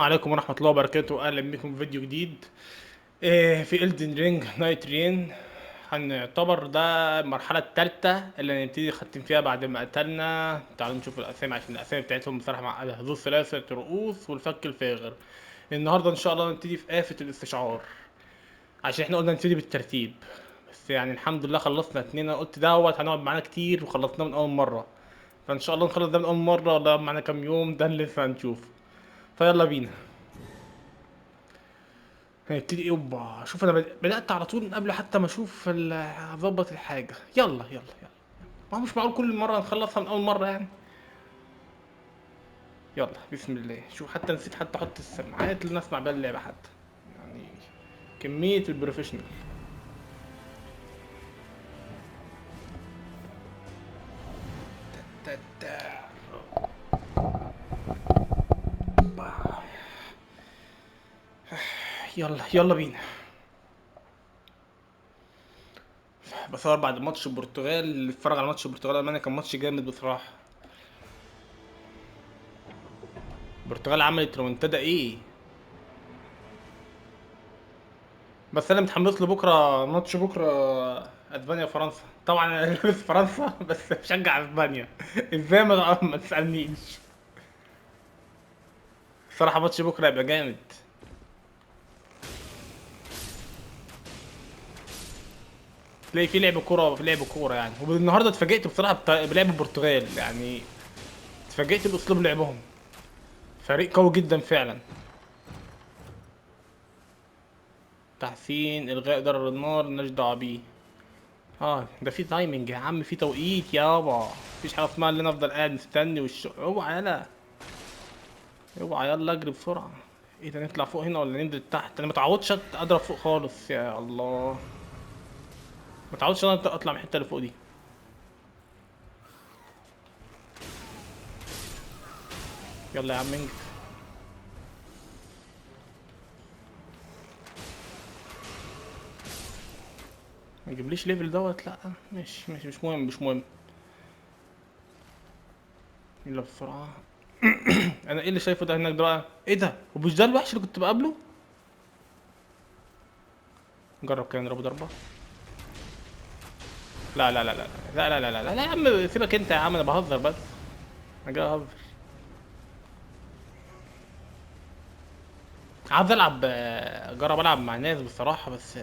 عليكم ورحمة الله وبركاته. أهلا بكم في فيديو جديد في Elden Ring Night Rain. هنعتبر ده المرحلة التالتة اللي هنبتدي نختم فيها بعد ما قتلنا. تعالوا نشوف الأسامي عشان الأسامي بتاعتهم بصراحة معقدة. ذو ثلاثة رؤوس والفك الفاغر. النهاردة إن شاء الله نبتدي في آفة الاستشعار، عشان احنا قلنا نبتدي بالترتيب. بس يعني الحمد لله خلصنا اتنين. أنا قلت هنقعد معانا كتير وخلصناه من أول مرة، فإن شاء الله نخلص ده من أول مرة ولا معانا كام يوم، ده اللي لسه هنشوفه. فيلا بينا هنبتدي. اوبا، شوف انا بدأت على طول من قبل حتى ما اشوف اظبط الحاجة. يلا يلا يلا، ما هو مش معقول كل مرة نخلصها من اول مرة يعني. يلا بسم الله. شوف حتى نسيت حتى احط السماعات اللي نسمع بيها اللعبة حتى، يعني كمية البروفيشنال. تا- تا- با. يلا يلا بينا. بصور بعد ماتش البرتغال. اللي اتفرج على ماتش البرتغال والمانيا كان ماتش جامد بصراحة. البرتغال عملت رومنتادا ايه. بس انا متحمس له بكره، ماتش بكره اسبانيا وفرنسا. طبعا انا لابس فرنسا بس بشجع اسبانيا. ازاي ما تسالنيش. الصراحه ماتش بكره هيبقى جامد. تلاقي في لعب كوره، في لعب كوره يعني. والنهارده اتفاجئت بصراحه بلعب البرتغال يعني. اتفاجئت باسلوب لعبهم. فريق قوي جدا فعلا. تحسين الغاء ضرر النار مالناش دعوه بيه. اه ده في تايمنج يا عم، في توقيت يابا. مفيش حاجه اسمها ان انا افضل قاعد مستني اوعى يلا. اوعى يلا اجري بسرعة. ايه ده، نطلع فوق هنا ولا ننزل تحت؟ انا متعودش اضرب فوق خالص يا الله. متعودش انا اطلع من الحتة اللي فوق دي. يلا يا عم انجز. ما تجيبليش ليفل دوت، لا. مش مهم مش مهم. يلا بسرعة. انا ايه اللي شايفه ده هناك ده بقى؟ ايه ده، ومش ده الوحش اللي كنت بقابله؟ نجرب كده نضربه ضربة. لا لا لا لا لا لا لا لا لا لا يا عم سيبك انت يا عم، انا بهزر بس. انا جاي اهزر. عاوز العب اجرب العب مع ناس بصراحة، بس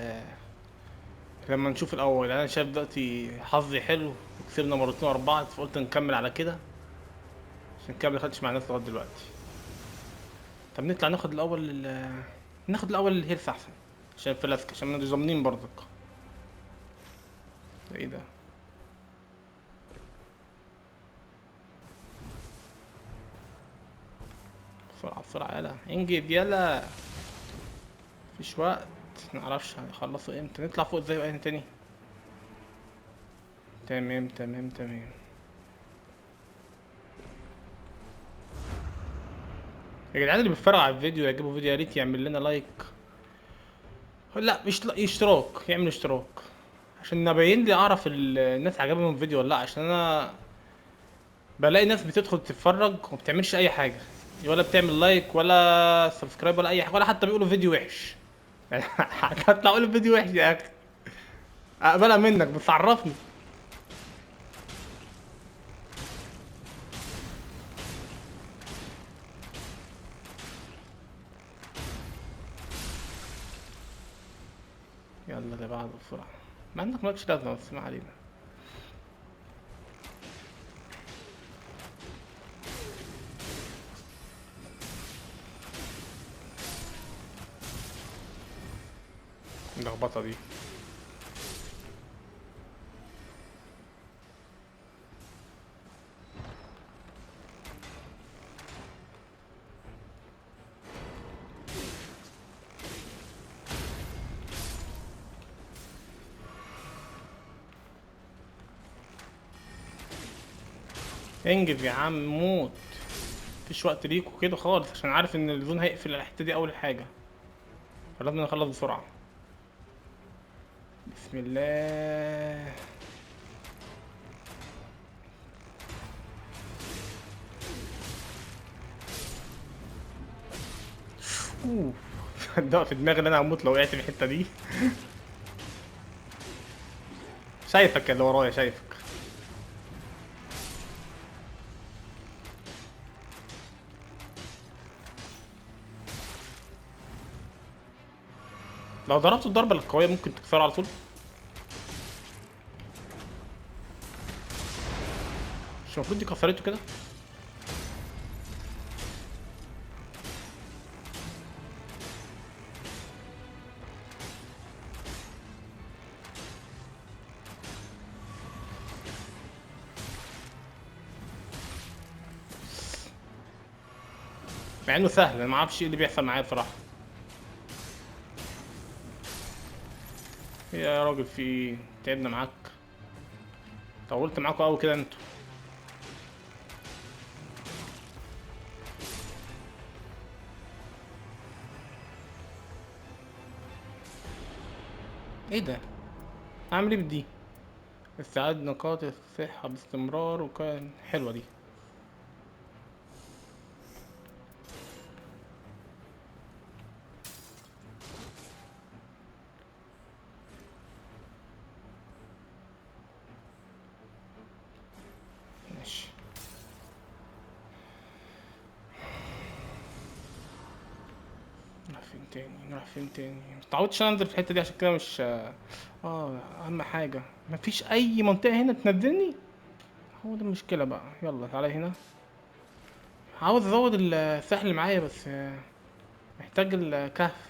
لما نشوف الاول. انا شايف دلوقتي حظي حلو وكسبنا مرتين ورا بعض، فقلت نكمل على كده. عشان كده ما دخلتش مع الناس لغايه دلوقتي. طب نطلع ناخد الاول ناخد الاول الهيلث احسن، عشان الفلاسك، عشان مش ضامنين برضك. ده ايه ده؟ بسرعه بسرعه يلا انجز يلا. مفيش وقت. نعرفش هنخلصوا امتى. نطلع فوق ازاي بقى تاني؟ تمام تمام تمام. يا جدعان اللي بيتفرج على الفيديو يعجبه فيديو، يا ريت يعمل لنا لايك. لا مش اشتراك، يعمل اشتراك عشان نبين لي اعرف الناس عجبهم الفيديو ولا لا. عشان انا بلاقي ناس بتدخل تتفرج وما بتعملش اي حاجه، ولا بتعمل لايك ولا سبسكرايب ولا اي حاجه، ولا حتى بيقولوا فيديو وحش. يعني هطلع اقول فيديو وحش يا اخي؟ اقبلها منك بس عرفني. يلا اللي بعده بسرعه. ما عندك مالكش لازمه بس ما علينا. اللخبطه دي. انجز يا عم موت. مفيش وقت ليكوا كده خالص، عشان عارف ان الزون هيقفل على الحته دي اول حاجه. فلازم نخلص بسرعه. بسم الله. اوه. ده في دماغي ان انا هموت لو وقعت في الحته دي. شايفك اللي ورايا، شايفك. لو ضربت الضربه القويه ممكن تكسره على طول. مش المفروض دي كسرته كده؟ مع انه سهل، انا ما اعرفش ايه اللي بيحصل معايا بصراحه. يا راجل في إيه؟ تعبنا معاك. طولت معاكوا قوي كده انتوا. ايه ده؟ اعمل ايه بدي؟ استعاد نقاط الصحة باستمرار، وكان حلوة دي. ماشي. نروح فين تاني؟ نروح فين تاني؟ متعودتش انزل في الحتة دي عشان كده مش. اهم حاجة مفيش اي منطقة هنا تنزلني. هو ده المشكلة بقى. يلا تعالى هنا. عاوز ازود السحل اللي معايا بس محتاج الكهف.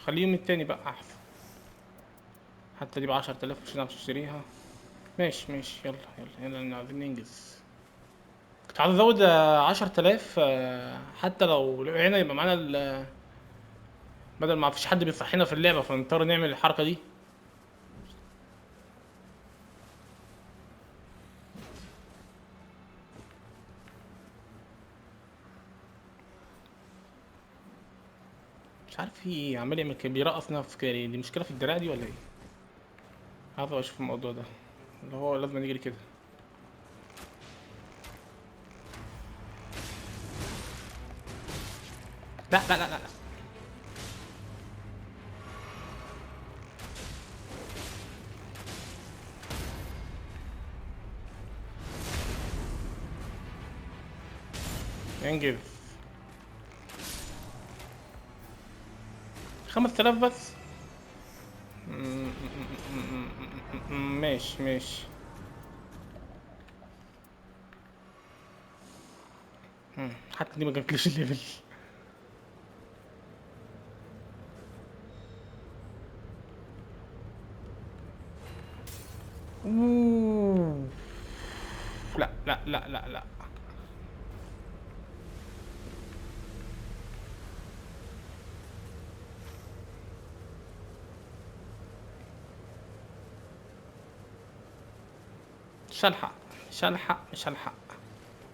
خليه يوم التاني بقى احسن. حتى دي ب10 آلاف مش هنعرف نشتريها. ماشي ماشي، يلا يلا يلا، عايزين ننجز. كنت عاوز ازود 10 آلاف، حتى لو هنا يبقى معانا بدل ما فيش حد بيصحينا في اللعبة فنضطر نعمل الحركة دي. مش عارف في ايه عمال يعمل كده، بيرقص نفسه كده ليه؟ دي مشكلة في الدراع دي ولا ايه؟ عايز اشوف الموضوع ده، اللي هو لازم يجري كده. لا لا لا لا. انجز. 5000 بس. ماشي ماشي. حتى دي ما جابتليش الليفل. اوه. لا لا لا لا لا. مش هلحق. مش هلحق مش هلحق.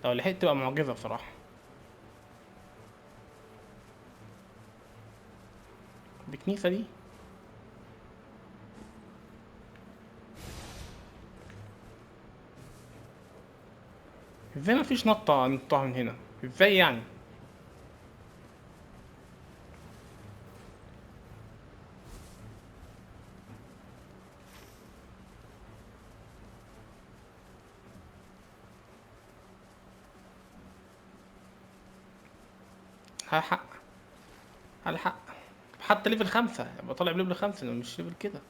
لو لحقت تبقى معجزة بصراحة. دي كنيسة دي. ازاي مفيش نطة نطها من هنا؟ ازاي يعني؟ هلحق. هلحق. حتى ليفل 5 يبقى طالع بليفل 5، مش ليفل كده.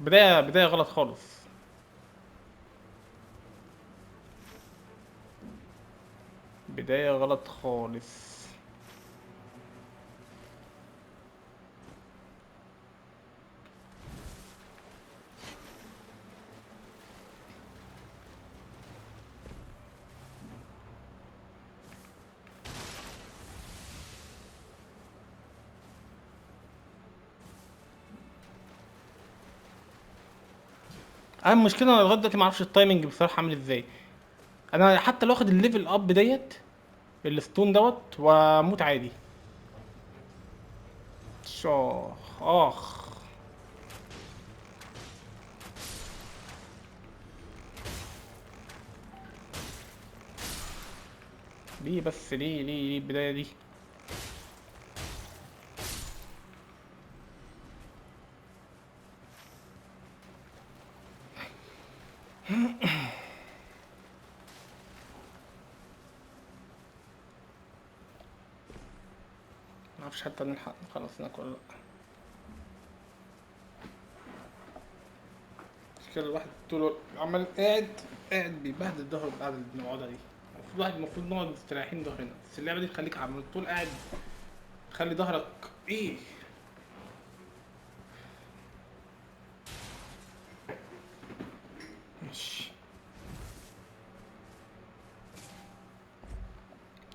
بداية غلط خالص. بداية غلط خالص. اهم مشكلة انا لغاية دلوقتي معرفش التايمنج بصراحة عامل ازاي. انا حتى لو واخد الليفل اب ديت، الستون دوت، واموت عادي. شاخ اخ. ليه بس ليه البداية دي؟ معرفش حتى نلحق نخلص هناك ولا لأ. مش كده الواحد طول الوقت عمال قاعد بيبهدل ظهره بالقعدة اللي بنقعدها دي. المفروض نقعد مستريحين ظهرنا، بس اللعبة دي تخليك عمال طول قاعد، تخلي ظهرك ايه. ماشي.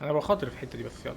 انا بخاطر في الحتة دي بس يلا.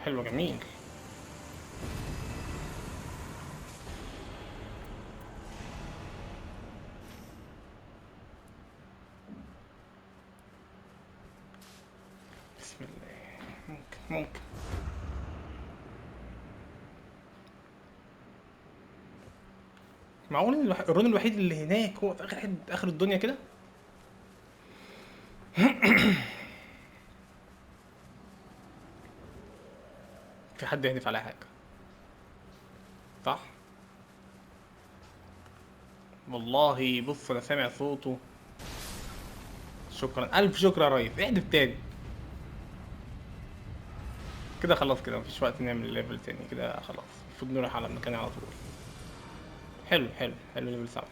حلو جميل. بسم الله. ممكن. معقول الرون الوحيد اللي هناك هو في اخر الدنيا كده؟ في حد يهدف على حاجة صح؟ والله بص انا سامع صوته. شكرا الف شكر يا ريس، احذف تاني. كده خلاص، كده مفيش وقت نعمل ليفل تاني كده خلاص. المفروض نروح على المكان على طول. حلو ليفل 7.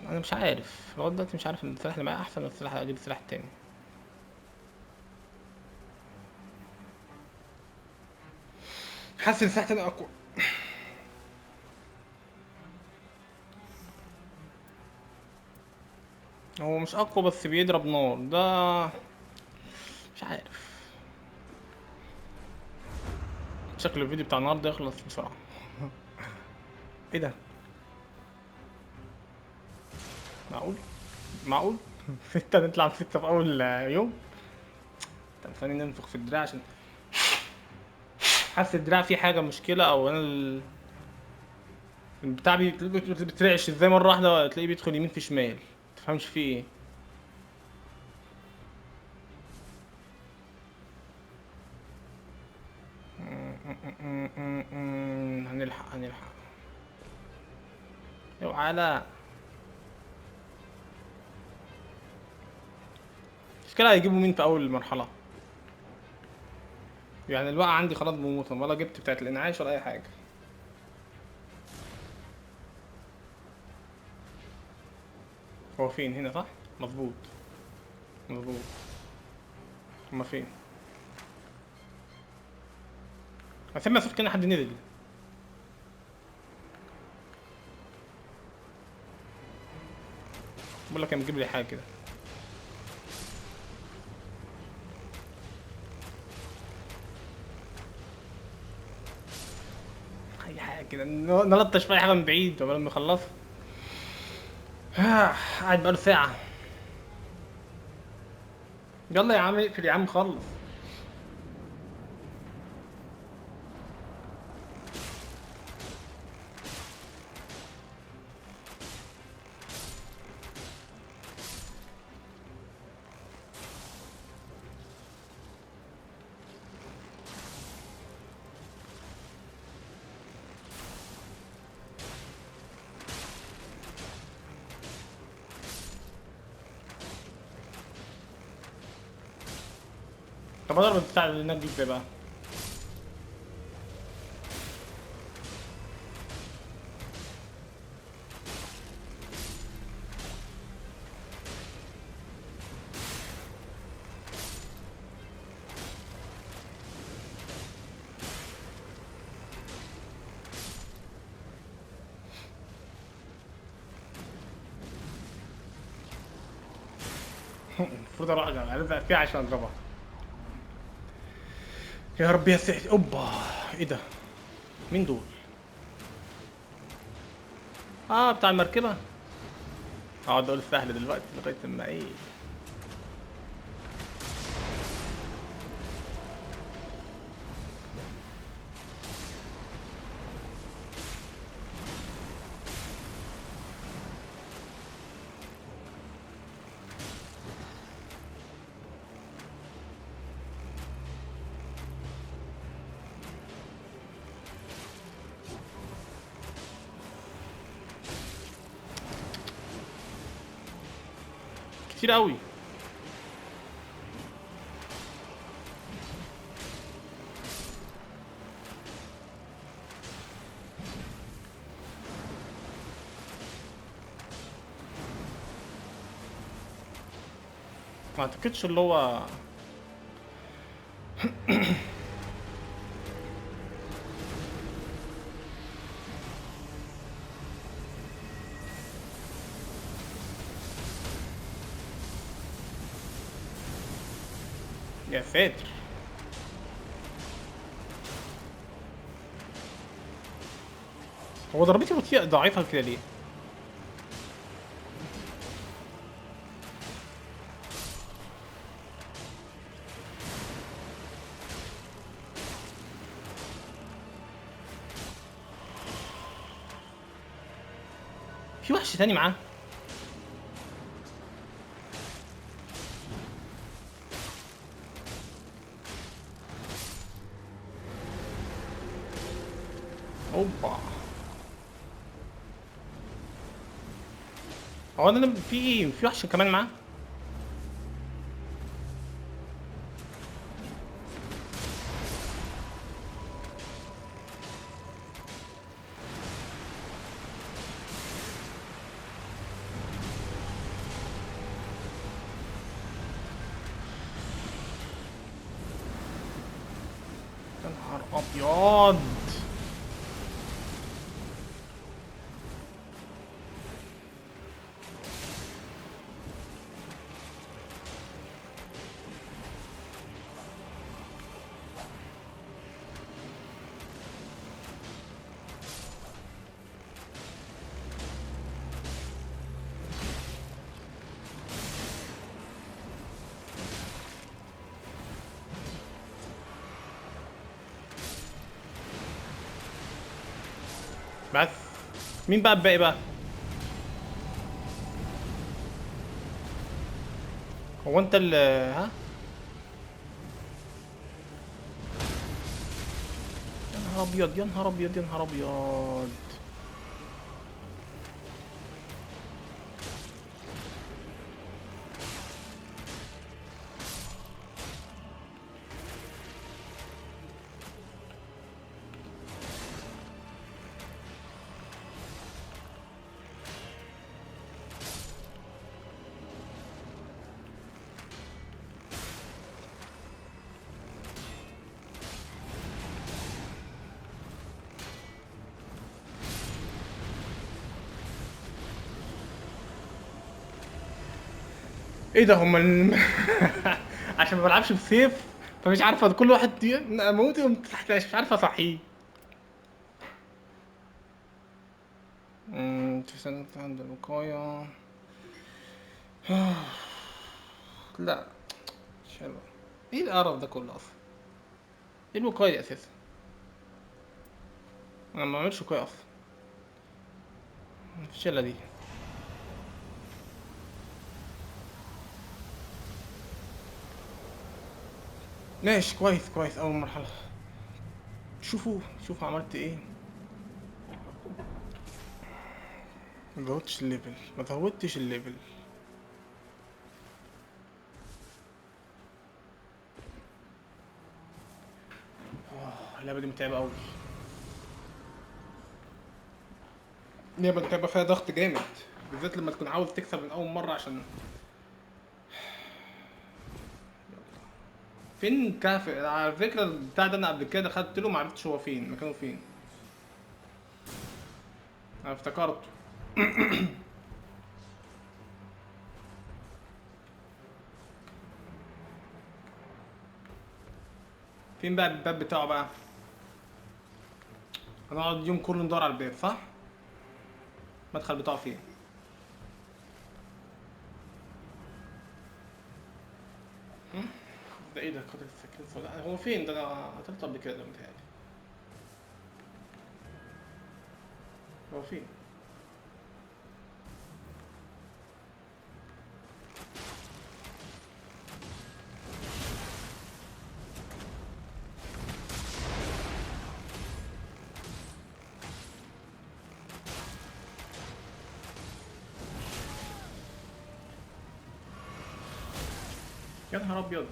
انا مش عارف لغايه دلوقتي، مش عارف ان السلاح اللي معايا احسن من السلاح، اجيب السلاح التاني. حاسس ان السلاح التاني اقوى. هو مش اقوى بس بيضرب نار ده. مش عارف. شكل الفيديو بتاع النهارده يخلص بسرعه. ايه ده؟ معقول 6 نطلع ب 6 في اول يوم. طب ثاني ننفخ في الدراع عشان حاسس الدراع فيه حاجه مشكله، او انا البتاع بيترعش ازاي مره واحده، تلاقيه بيدخل يمين في شمال، تفهمش فيه ايه. هنلحق. اوعى لا. مش كده هيجيبوا مين في اول مرحله؟ يعني الوقعه عندي خلاص بموت، ولا جبت بتاعت الانعاش ولا اي حاجه. هو فين هنا صح؟ مظبوط. مظبوط. هما فين؟ انا سامع صوت كان حد نزل. بقول لك نجيب لي حاجه كده. اي حاجه كده نلطش في اي حاجه من بعيد قبل ما نخلص. قاعد بقاله ساعه. يلا يا عم اقفل يا عم خلص. طب اضرب البتاع اللي هناك دي ازاي بقى؟ المفروض اروح الزق فيها عشان اضربها. يا رب يا سيدي. اوبا، ايه ده؟ مين دول؟ اه بتاع المركبة. اقعد اقول سهل دلوقتي لغاية ما ايه. كتير قوي. ما اعتقدش اللي هو. يا ساتر. هو ضربتي بطيئة ضعيفة كده ليه؟ في وحش تاني معاه. اوبا. هو انا في وحش كمان معاه. يا نهار ابيض. بس مين بقى الباقي بقى؟ هو انت اللي ها؟ يا نهار ابيض يا نهار ابيض يا نهار ابيض. ايه ده عشان ما بلعبش بسيف، فمش عارفه كل واحد اموت يقوم تحت مش عارفه اصحيه. تستنى عند الوقاية. لا مش حلو. ايه القرف ده كله اصلا؟ ايه الوقاية دي اساسا؟ انا ما بعملش وقاية اصلا. الشلة دي. ماشي كويس كويس اول مرحلة. شوفوا عملت ايه. ما زودتش الليفل ما زودتش الليفل. اللعبة دي متعبة قوي. اللعبة متعبة فيها ضغط جامد، بالذات لما تكون عاوز تكسب من اول مرة عشان. فين كافي على فكرة البتاع ده؟ انا قبل كده خدت له معرفتش هو فين مكانه فين. انا افتكرته. فين بقى الباب بتاعه بقى؟ هنقعد اليوم كله ندور على الباب صح؟ المدخل بتاعه فين؟ ده ايه ده قدر السكين صلاح؟ هو فين ده؟ انا قتلته قبل كده متهيألي. هو فين؟ يا نهار ابيض.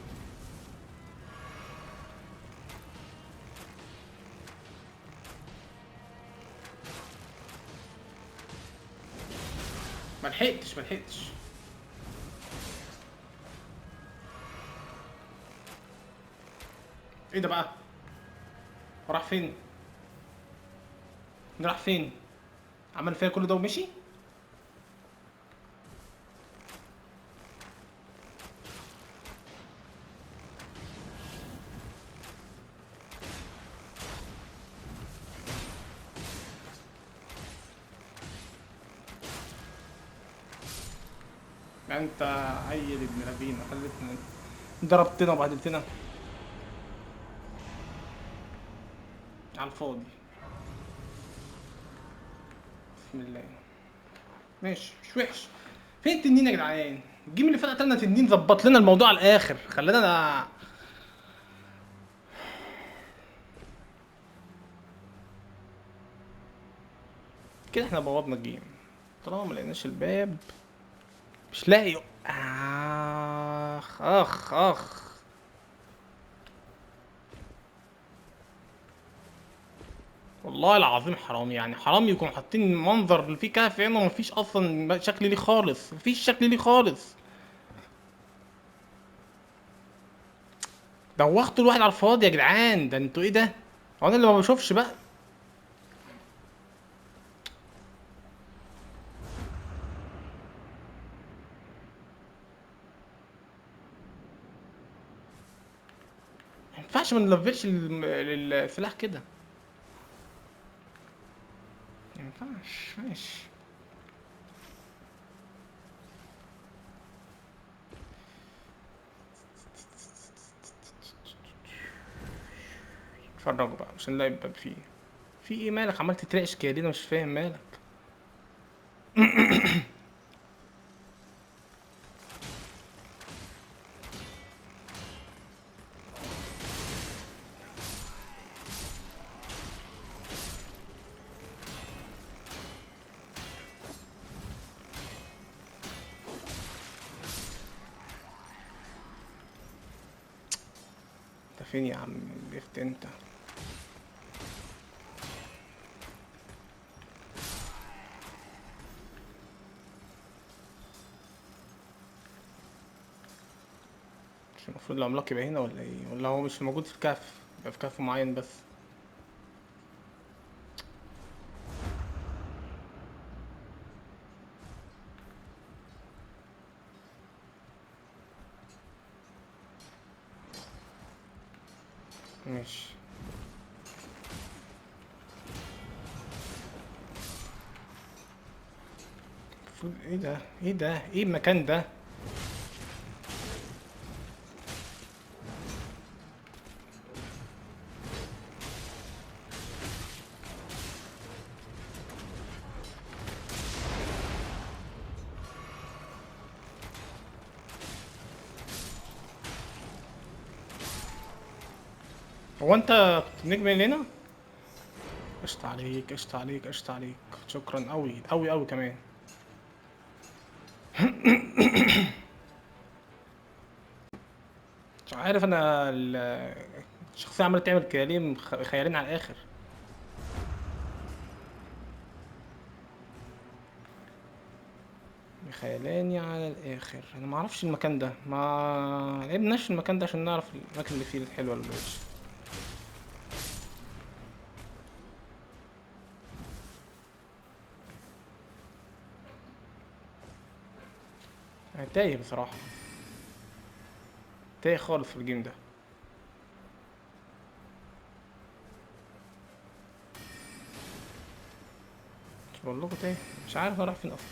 ملحقتش. ايه ده بقى؟ راح فين؟ راح فين؟ عمل فيها كل ده ومشي؟ يعني انت عيل ابن لذينه خليتنا ضربتنا وبهدلتنا على الفاضي. بسم الله. ماشي مش وحش. فين التنين يا جدعان؟ الجيم اللي فات قتلنا تنين ظبط لنا الموضوع على الاخر خلانا كده احنا بوظنا الجيم. طالما ما لقيناش الباب مش لاقي. اخ. والله العظيم حرام، يعني حرام يكونوا حاطين منظر اللي فيه كهف هنا ومفيش اصلا شكل ليه خالص، مفيش شكل ليه خالص. دوختوا الواحد على الفاضي يا جدعان، ده انتوا ايه ده؟ هو انا اللي ما بشوفش بقى؟ ما ينفعش ما نلفلش السلاح كده. ما ينفعش. ماشي. اتفرجوا بقى عشان نلاقي الباب فيه. في ايه مالك عمال تترعش كده ليه؟ مش فاهم مالك. انت فين يا عم البيفت انت؟ مش المفروض العملاق يبقى هنا ولا ايه؟ ولا هو مش موجود في الكهف؟ يبقى في كهف معين بس. ماشي. المفروض ايه ده؟ ايه ده؟ ايه المكان ده؟ هو انت كنت نجم من هنا؟ قشطة عليك قشطة عليك قشطة عليك. شكرا قوي قوي قوي كمان. مش عارف انا الشخصية عمالة تعمل كده ليه؟ خيالين على الاخر. خيالاني على الاخر. انا ما اعرفش المكان ده، ما لعبناش في المكان ده عشان نعرف الاماكن اللي فيه الحلوه ولا الوحشه. انا تايه بصراحه، تايه خالص في الجيم ده. مش بقول لكم تاني، مش عارف اروح فين اصلا.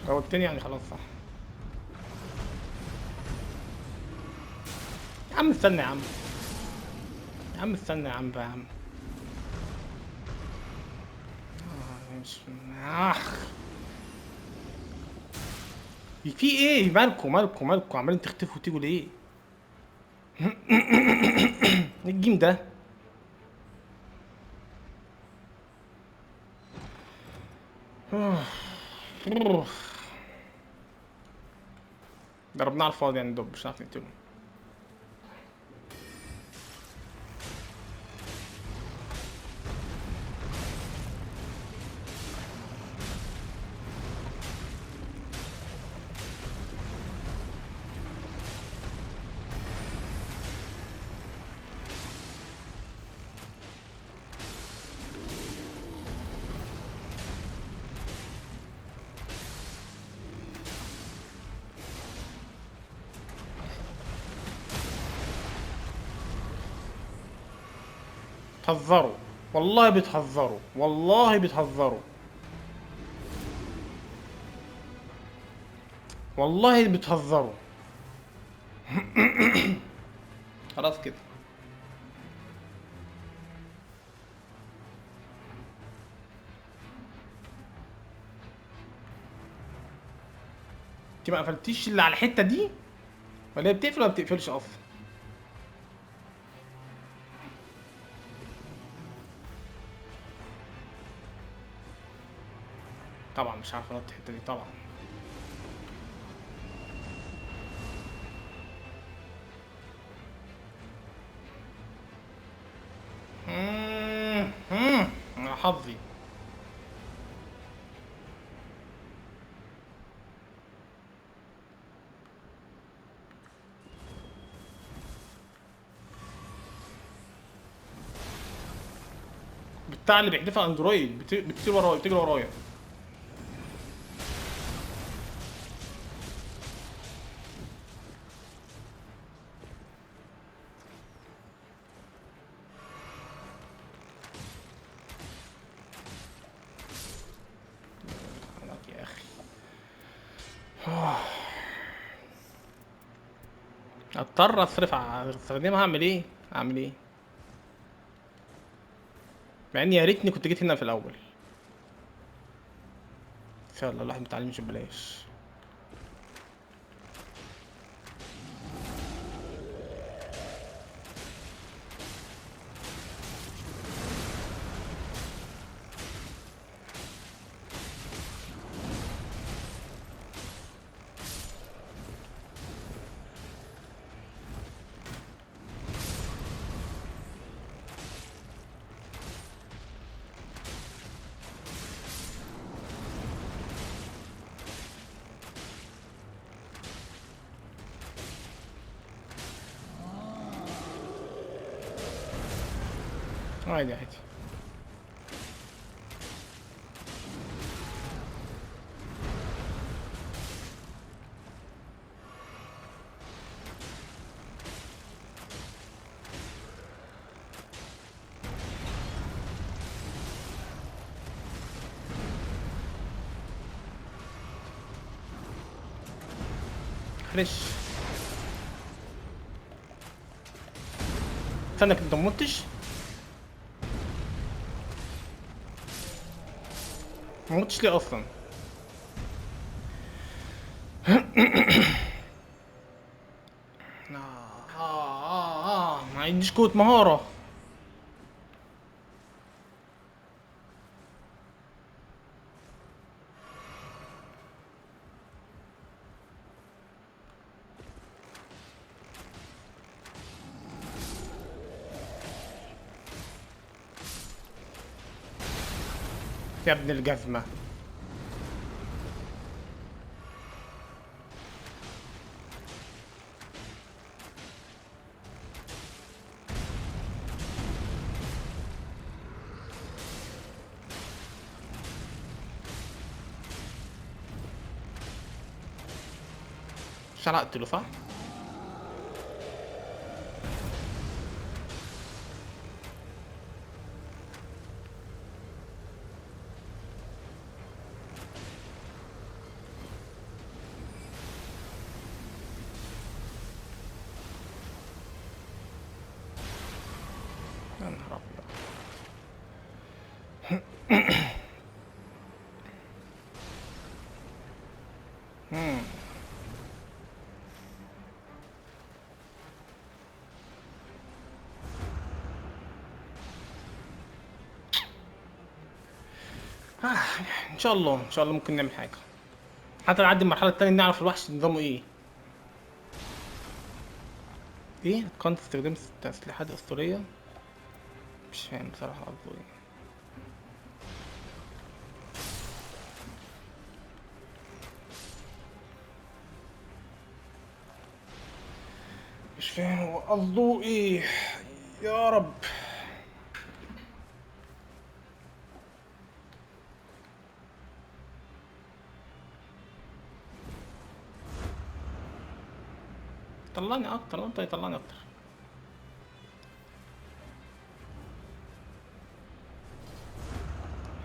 هو التاني يعني خلاص صح. يا عم استنى يا عم، يا عم استنى يا عم بقى يا عم. مش اخ، في ايه؟ مالكم عمالين تختفوا وتيجوا ليه؟ إيه الجيم ده؟ ضربناه على الفاضي يعني، دب مش عارف نقتله. بتهزروا، والله بتهزروا، والله بتهزروا، والله بتهزروا. خلاص كده. انت ما قفلتيش اللي على الحته دي، ولا هي بتقفل ولا ما بتقفلش اصلا؟ طبعا مش عارف انط الحته دي طبعا. يا حظي. بتاع اللي بيحدفها اندرويد بتطير ورايا، بتجري ورايا. يا اخي اضطر استخدمها. اعمل ايه؟ اعمل ايه؟ مع اني يا ريتني كنت جيت هنا في الاول. يلا الواحد متعلمش ببلاش. عادي عادي. فريش. استنى انت ممتش؟ ممتش ليه اصلا؟ ما عنديش قوة مهارة. يا ابن الجزمة. مش عارف اقتله صح؟ يا نهار ابيض. ان شاء الله ان شاء الله ممكن نعمل حاجه، حتى نعدي المرحله التانية نعرف الوحش نظامه ايه. ايه كنت استخدمت تسليحات اسطوريه؟ مش فاهم بصراحه قصده ايه. مش فاهم هو قصده ايه. يا رب. طلعني اكتر وانت يطلعني اكتر.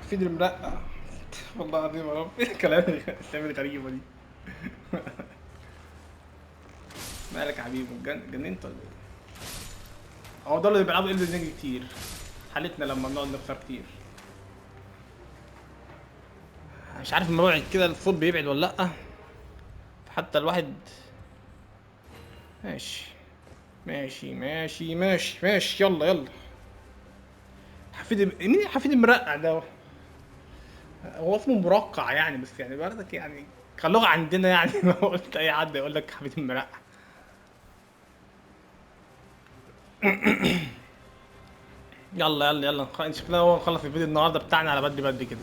فيد المرقع. والله العظيم يا رب ايه الكلام الكلام الغريبه دي. مالك يا حبيبي جننت ولا ايه؟ هو ده اللي بيلعبوا إلدن رينج كتير، حالتنا لما بنقعد نخسر كتير. مش عارف لما ببعد كده الصوت بيبعد ولا لأ، حتى الواحد. ماشي ماشي ماشي ماشي ماشي، يلا يلا. مين حفيد المرقع ده؟ هو اسمه مرقع يعني، بس يعني برضك يعني كلغة عندنا يعني لو قلت أي حد يقول لك حفيد المرقع. يلا يلا يلا شكلنا هو نخلص الفيديو النهارده بتاعنا على بدري بدري كده.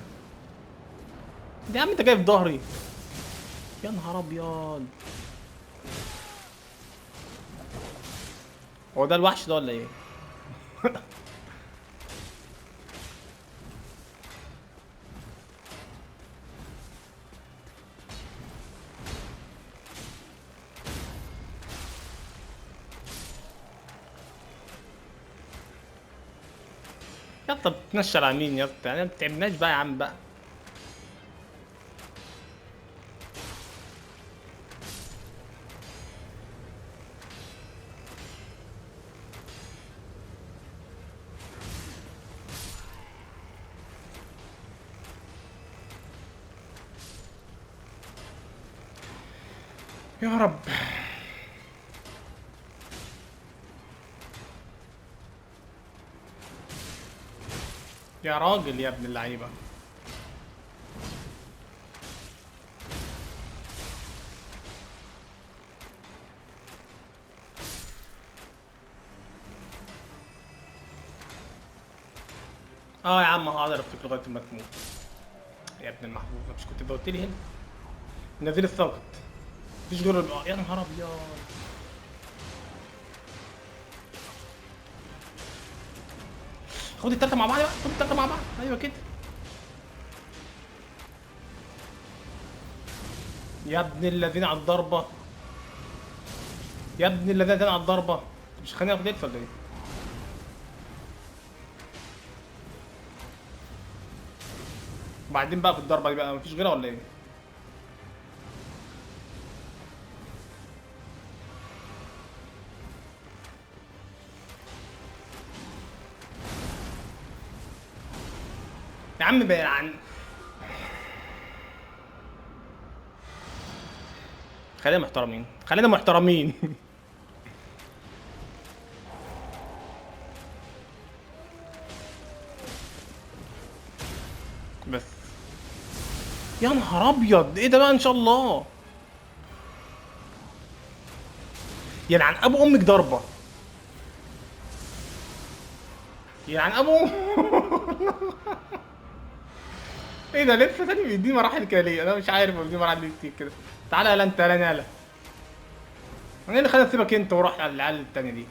يا عم انت جاي في ظهري. يا نهار ابيض. هو ده الوحش ده ولا ايه؟ يا اسطى بتنشر على مين يا اسطى؟ يعني ما بتعبناش بقى يا عم بقى. يا رب. يا راجل يا ابن اللعيبه. اه يا عم هقدر افتكر لغايه ما تموت. يا ابن المحبوب مش كنت قلت لي هنا نزيل الساقط؟ مفيش غير يا نهار ابيض. خد التلاته مع بعض بقى، خد التلاته مع بعض، ايوه كده. يا ابن الذين على الضربه. يا ابن الذين على الضربه. مش خليني اخد ولا ايه؟ وبعدين بقى في الضربه دي بقى مفيش غيرها ولا ايه؟ يا عم بقى عن. خلينا محترمين خلينا محترمين. بس يا نهار ابيض ايه ده بقى ان شاء الله. يلعن ابو امك ضربه. يلعن ابو. ايه ده لسه تاني بيديني مراحل كده ليه؟ انا مش عارف بيديني مراحل ليه كتير كده. تعالى يلا انت يلا يلا. انا اللي خلاني اسيبك انت وروح على العيال التانية دي.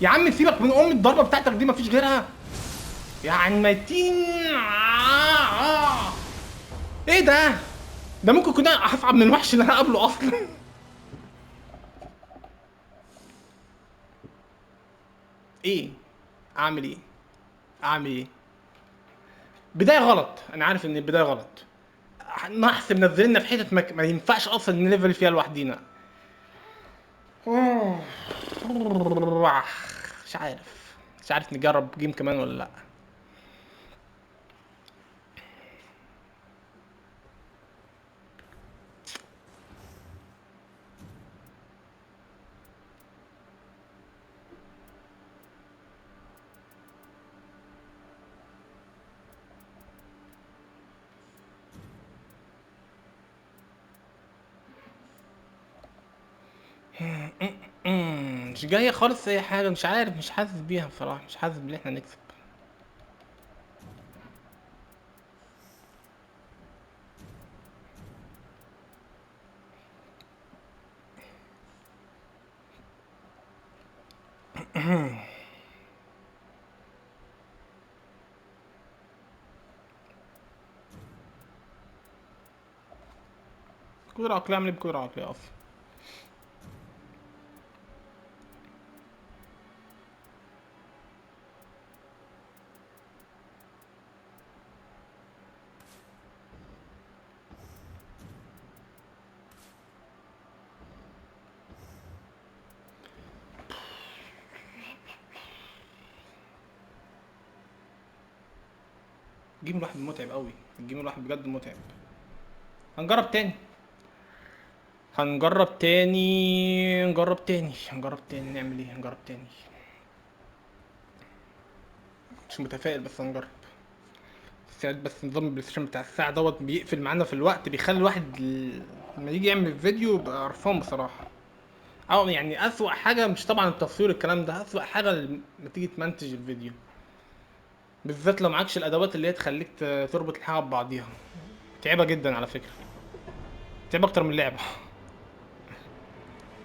يا عم سيبك من ام الضربه بتاعتك دي مفيش غيرها. يعني ميتين. ايه ده؟ ده ممكن يكون اصعب من الوحش اللي انا قابله اصلا. ايه؟ اعمل ايه؟ اعمل ايه؟ بدايه غلط، انا عارف ان البدايه غلط. نحس منزلنا في حتت ما ينفعش اصلا نليفل فيها لوحدينا. مش عارف. مش عارف نجرب جيم كمان ولا لا. مش جايه خالص اي حاجه، مش عارف، مش حاسس بيها بصراحه، مش حاسس ان احنا نكسب. قدرة عقلية، اعمل ايه بقدرة عقلية اصلا؟ الجيم الواحد متعب قوي، الجيم الواحد بجد متعب. هنجرب تاني. هنجرب تاني نعمل ايه؟ هنجرب تاني. مش متفائل بس هنجرب. ساعات بس نظام البلاي ستيشن بتاع الساعة دوت بيقفل معانا في الوقت، بيخلي الواحد لما يجي يعمل فيديو يبقى قرفان بصراحة. او يعني اسوأ حاجة مش طبعا التصوير الكلام ده، اسوأ حاجة لما تيجي تمنتج الفيديو، بالذات لو معكش الادوات اللي هي تخليك تربط الحاجة ببعضيها. تعبة جدا على فكرة، تعبة اكتر من اللعبة.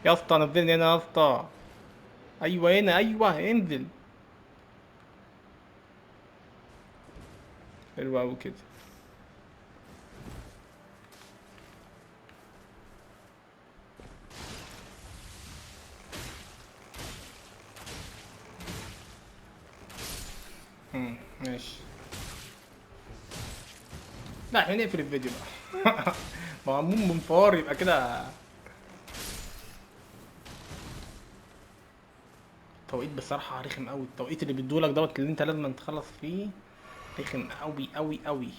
يا اسطى نزلني هنا يا اسطى. ايوه هنا، ايوه انزل. حلو قوي كده. ماشي. لا احنا نقفل الفيديو بقى. معمول منفار يبقى كده. توقيت بصراحة رخم قوي، التوقيت اللي بيدولك دوت اللي انت لازم تخلص فيه. رخم قوي قوي قوي.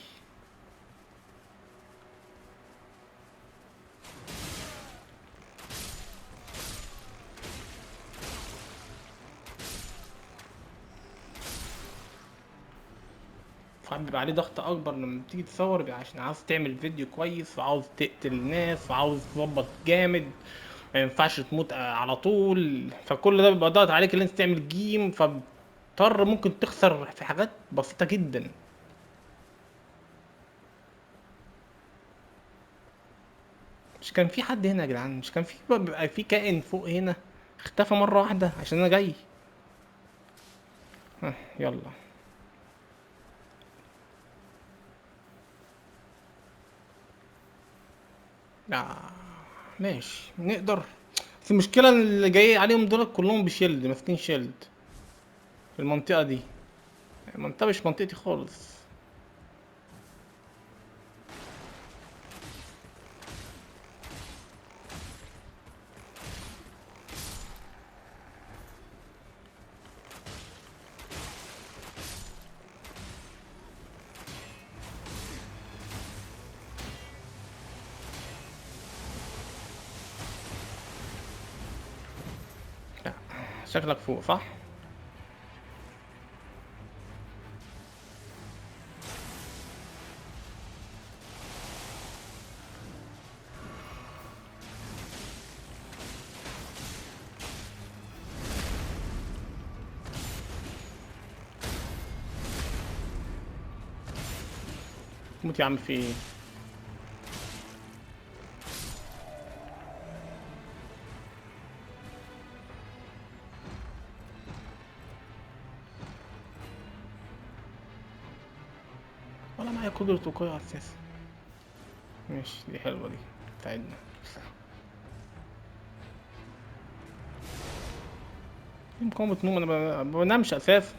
ساعات بيبقى عليه ضغط اكبر لما تيجي تصور، بيبقى عشان عاوز تعمل فيديو كويس وعاوز تقتل الناس وعاوز تظبط جامد. ما ينفعش تموت على طول، فكل ده بيبقى ضغط عليك اللي انت تعمل جيم، فبتضطر ممكن تخسر في حاجات بسيطة جدا. مش كان في حد هنا يا جدعان؟ مش كان في بيبقى في كائن فوق هنا؟ اختفى مرة واحدة عشان انا جاي. يلا. آه. ماشي نقدر. بس المشكلة إن اللي جاي عليهم دول كلهم بشيلد، ماسكين شيلد في المنطقة دي. المنطقة مش منطقتي خالص. لا. شكلك فوق صح؟ موت يا عم في ايه؟ ولا معايا قدرة وقوع اساسا. ماشي، دي حلوة دي، بتاعتنا. دي مقاومة نوم، انا ما بنامش اساسا.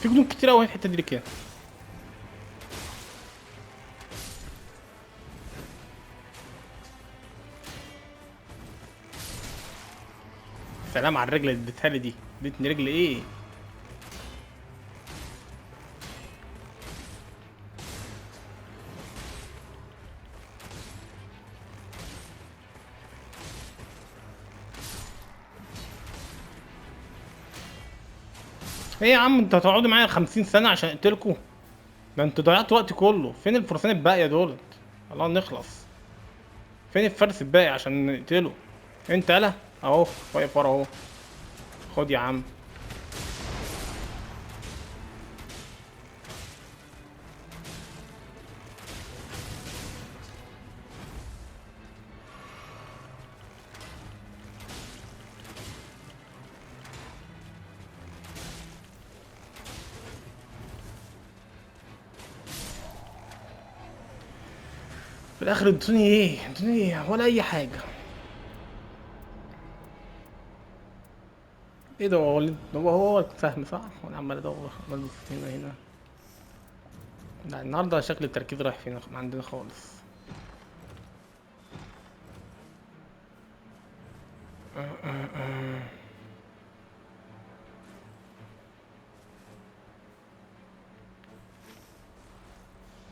في جنود كتير اوي في الحتة دي كده. سلام على الرجل اللي اديتها لي دي، اديتني رجل ايه. ايه يا عم، انتوا هتقعدوا معايا 50 سنة عشان اقتلكوا؟ ده انتوا ضيعتوا وقتي كله. فين الفرسان الباقية دولت؟ الله نخلص. فين الفرس الباقي عشان نقتله؟ انت يالا اهو واقف ورا اهو. خد يا عم. في الاخر ادوني ايه؟ ادوني ايه ولا اي حاجة؟ ايه ده؟ هو السهم صح؟ وانا عمال ادور عمال ابص هنا. لا النهارده شكل التركيز رايح فينا عندنا خالص.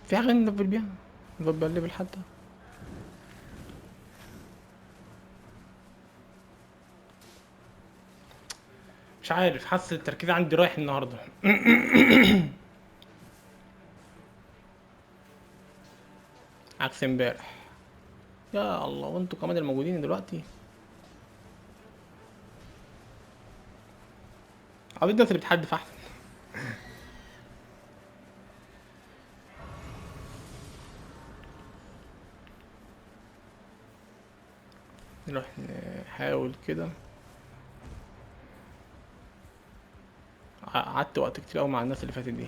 في حاجة ندبل بيها؟ ندبل ليفل حتى؟ مش عارف، حاسس التركيز عندي رايح النهارده. عكس امبارح. يا الله، وانتوا كمان الموجودين دلوقتي. عاوزين الناس اللي بتحدف احسن. نروح نحاول كده. قعدت وقت كتير قوي مع الناس اللي فاتت دي.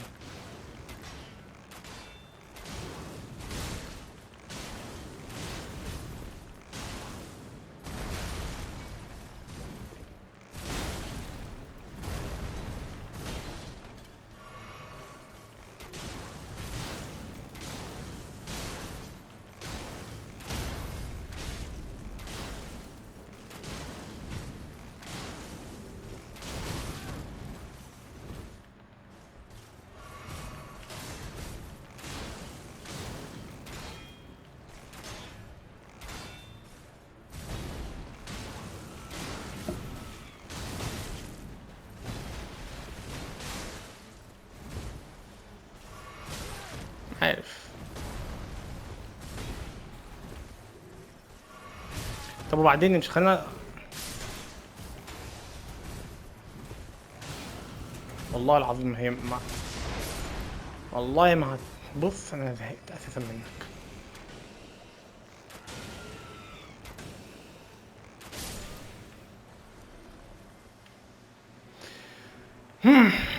عارف. طب وبعدين مش خلينا. والله العظيم ما هي ما... والله ما بص انا زهقت اساسا منك.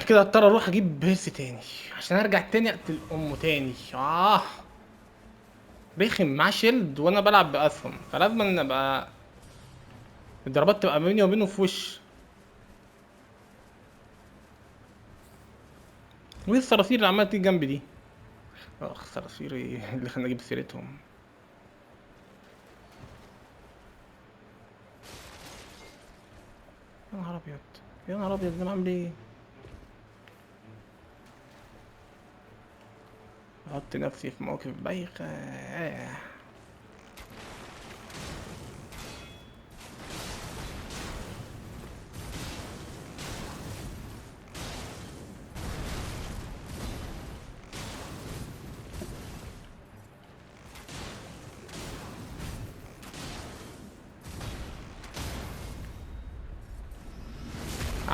كده اضطر اروح اجيب بيرس تاني عشان ارجع تاني اقتل امه تاني. رخم معاه شيلد وانا بلعب باسهم، فلازم ان ابقى الضربات تبقى بيني وبينه في وش. وايه الصراصير اللي عماله تيجي جنبي دي؟ اخ صراصير ايه اللي خلاني اجيب سيرتهم؟ يا نهار ابيض، يا نهار ابيض، انا عامل ايه؟ احط نفسي في موقف بايخ.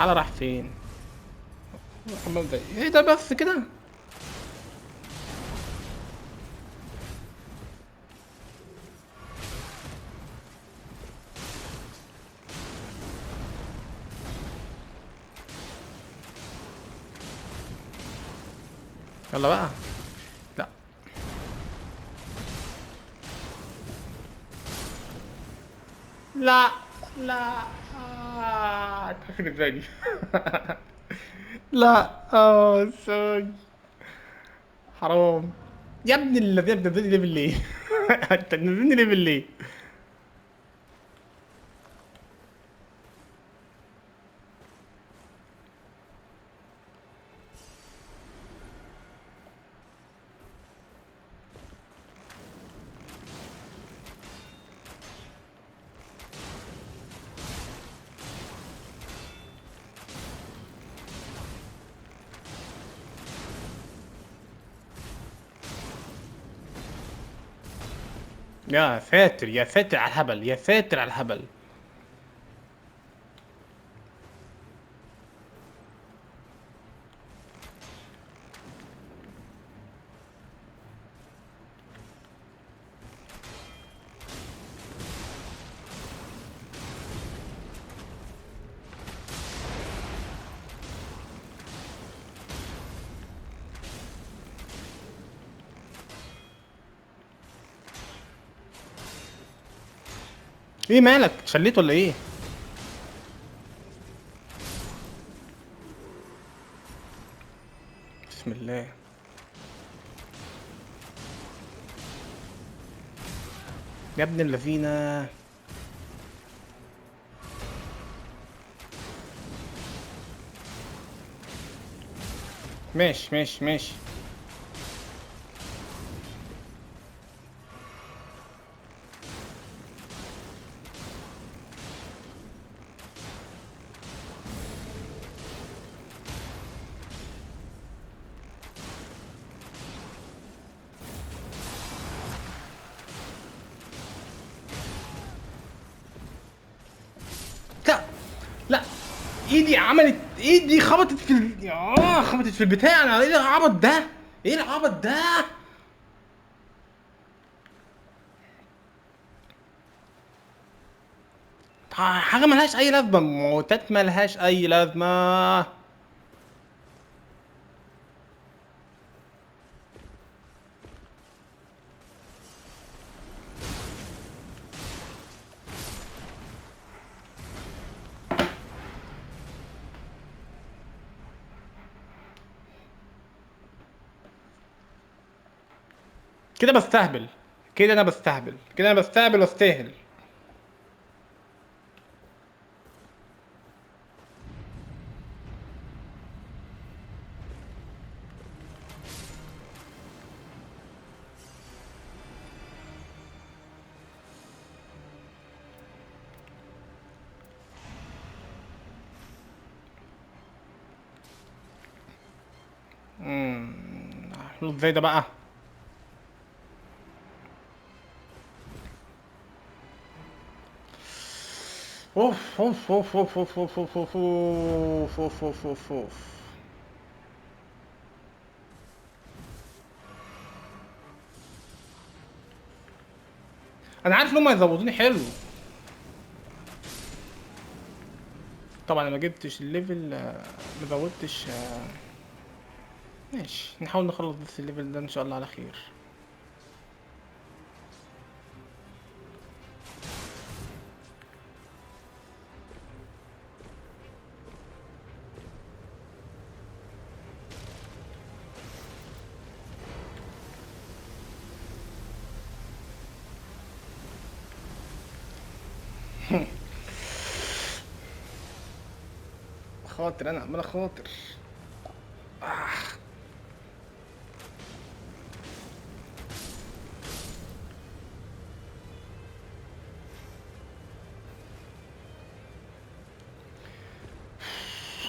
على راح فين؟ الحمام ده ايه ده بس كده؟ يلا بقى. لا لا لا اتاخد ازاي دي؟ لا سوري. حرام. يا ابن الذين بتنزلني ليفل ليه؟ انت بتنزلني ليفل ليه؟ يا ساتر يا ساتر على الهبل، يا ساتر على الهبل. ايه مالك؟ اتشليت ولا ايه؟ بسم الله. يا ابن الذين. ماشي ماشي ماشي. لا لا. ايدي عملت، ايدي خبطت في خبطت في البتاع. انا ايه العبط ده؟ ايه العبط ده؟ حاجة ملهاش أي لازمة، موتات ملهاش أي لازمة. كده بستهبل، كده أنا بستهبل، كده أنا بستهبل واستاهل. ازاي ده بقى؟ اوف اوف اوف اوف اوف اوف اوف اوف اوف اوف اوف اوف اوف. انا عارف ان هم هيزودوني حلو. طبعا انا ما جبتش الليفل، ما زودتش. ماشي نحاول نخلص بس الليفل ده ان شاء الله على خير. خاطر انا عمال خاطر.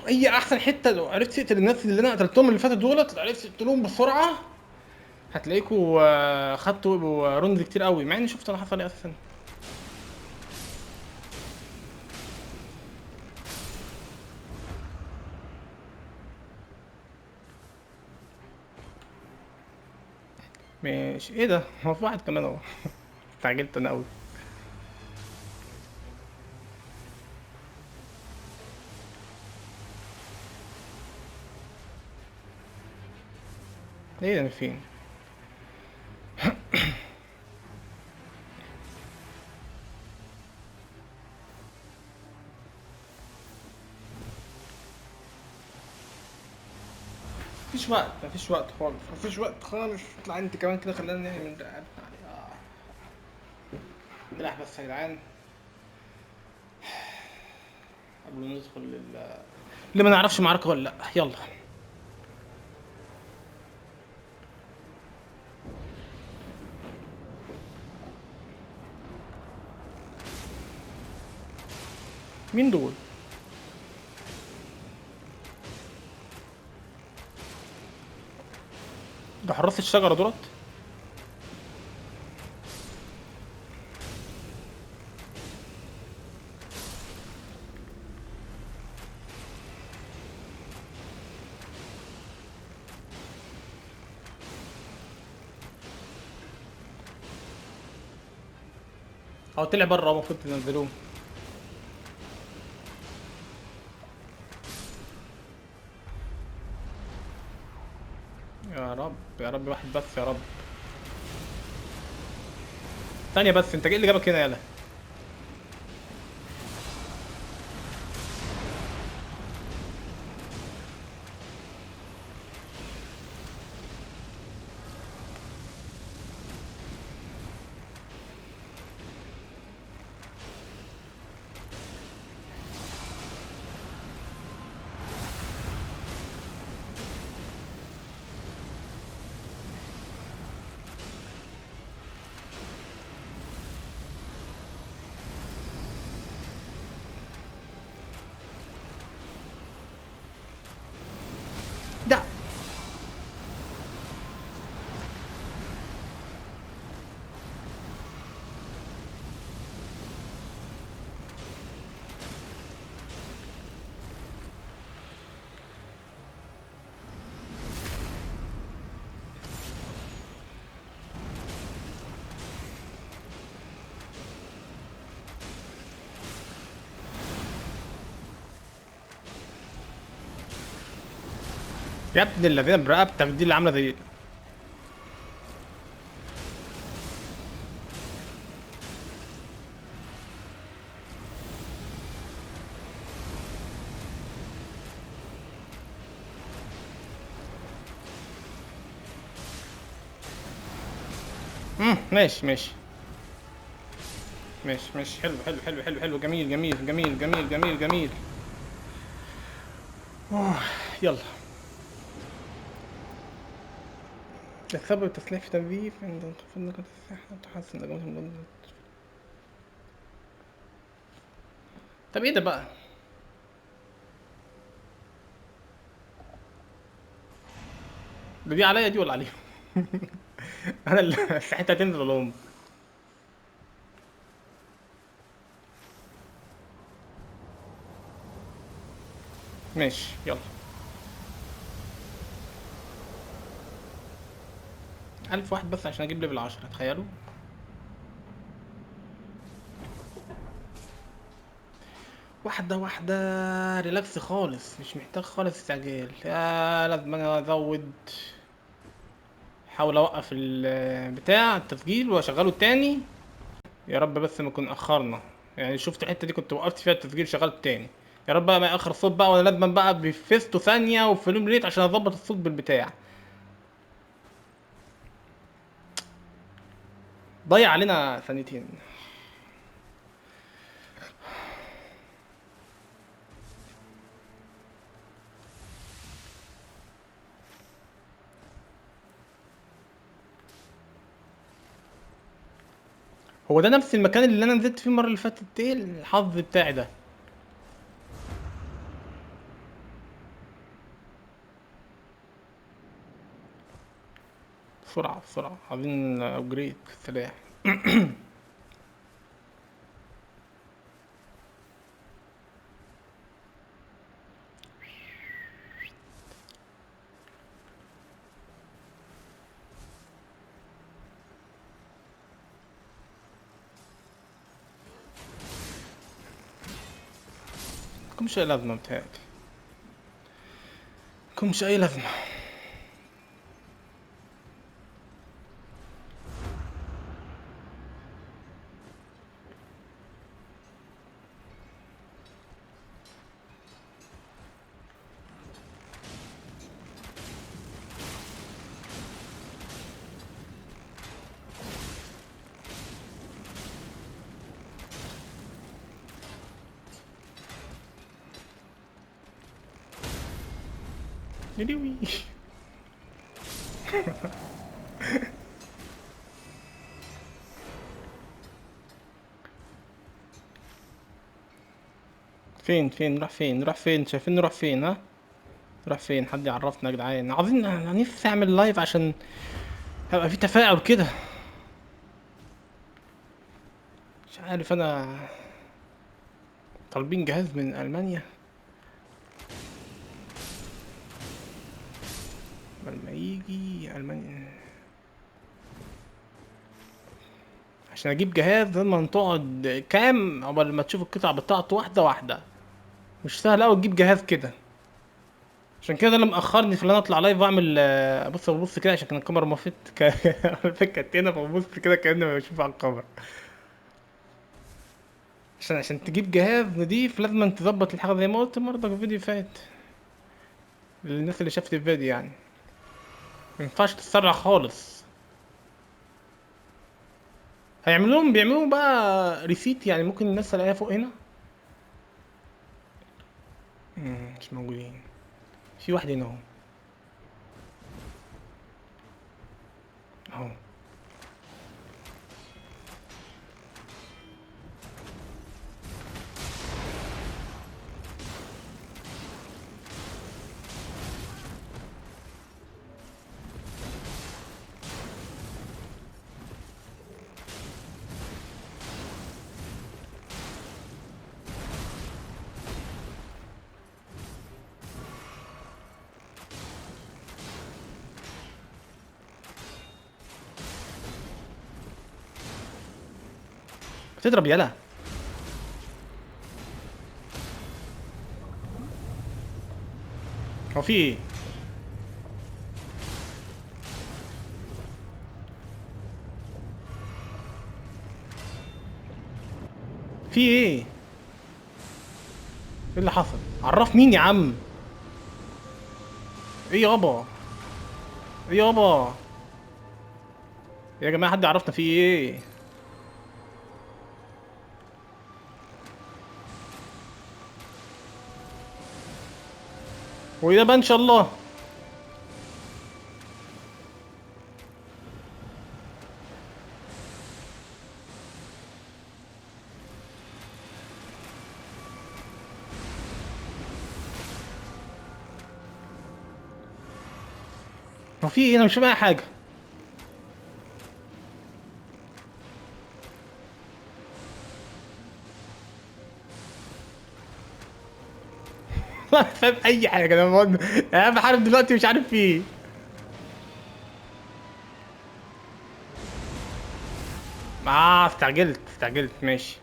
هي احسن حته لو عرفت تقتل الناس اللي انا قتلتهم اللي فاتوا دولت، لو عرفت تقتلهم بسرعه هتلاقيكوا خدتوا روند كتير قوي، مع اني شفت انا حصل ايه اساسا. ماشي. ايه ده؟ هو في واحد كمان اهو. استعجلت انا قوي. ايه ده؟ فين؟ مفيش وقت، مفيش وقت خالص، مفيش وقت خالص. اطلع انت كمان كده، خلينا ننهي من رقبتنا عليه. نلعب بس يا جدعان قبل ما ندخل اللي ما نعرفش معركة ولا لا. يلا. مين دول؟ ده حراس الشجرة دولت. هو طلع بره، المفروض تنزلوه. يا رب يا رب، واحد بس يا رب. ثانية بس، انت ايه اللي جابك هنا؟ يالا. ده يا ابن الذين برقبتك دي اللي عاملة زي. ماشي ماشي. ماشي ماشي، حلو حلو حلو حلو حلو، جميل جميل جميل جميل جميل جميل. أوه. يلا. الصبر والتسليح في تنظيف عند انخفاض نقاط الصحة وتحسن نجمات المضادات. طب ايه ده بقى؟ ده دي عليا دي ولا عليهم؟ انا اللي صحتي هتنزل ولا هم؟ ماشي يلا. 1000 واحد بس عشان اجيب ليفل 10، تخيلوا. واحدة واحدة، ريلاكس خالص، مش محتاج خالص استعجال. لازم انا ازود. احاول اوقف بتاع التسجيل واشغله تاني. يا رب بس ما يكون اخرنا. يعني شفت الحتة دي كنت وقفت فيها التسجيل شغلت تاني. يا رب بقى ما ياخر الصوت بقى، وانا لازم بقى بفيستو ثانية وفيلم ريت عشان اظبط الصوت بالبتاع. ضيع علينا ثانيتين. هو ده نفس المكان اللي انا نزلت فيه المرة اللي فاتت؟ ايه الحظ بتاعي ده؟ بسرعة بسرعة، عايزين ابجريد السلاح. ملكمش اي لازمه متهيألي، ملكمش اي لازمه. يلوي. فين نروح فين، نروح فين، شايفين نروح فين؟ ها نروح فين؟ حد يعرفنا يا جدعان، عاوزين، انا نفسي اعمل لايف عشان هيبقى في تفاعل كده. مش عارف انا، طالبين جهاز من المانيا، لما يجي المانيا عشان اجيب جهاز لازم تقعد كام قبل ما تشوف القطع بتاعته واحده واحده، مش سهل اوي تجيب جهاز كده. عشان كده اللي مأخرني في ان انا اطلع لايف واعمل ببص كده عشان كان الكاميرا مافت كانت هنا، فببص كده كأني بشوف على الكاميرا. عشان تجيب جهاز نضيف لازم تظبط الحاجه زي ما قلت برضه في الفيديو فات، للناس اللي شافت الفيديو يعني. مينفعش تتسرع خالص. بيعملوا بقى ريسيت يعني، ممكن الناس تلاقيها فوق هنا. مش موجودين. في واحد هنا اهو. اهو. بتضرب يلا. هو في ايه؟ في ايه؟ ايه اللي حصل؟ عرف مين يا عم؟ ايه يابا؟ ايه يابا؟ يا جماعه حد يعرفنا في ايه؟ وايه بقى ان شاء الله؟ هو في ايه؟ انا مش فاهم اي حاجه. مش فاهم اي حاجه انا انا بحارب دلوقتي مش عارف في ايه. استعجلت ماشي.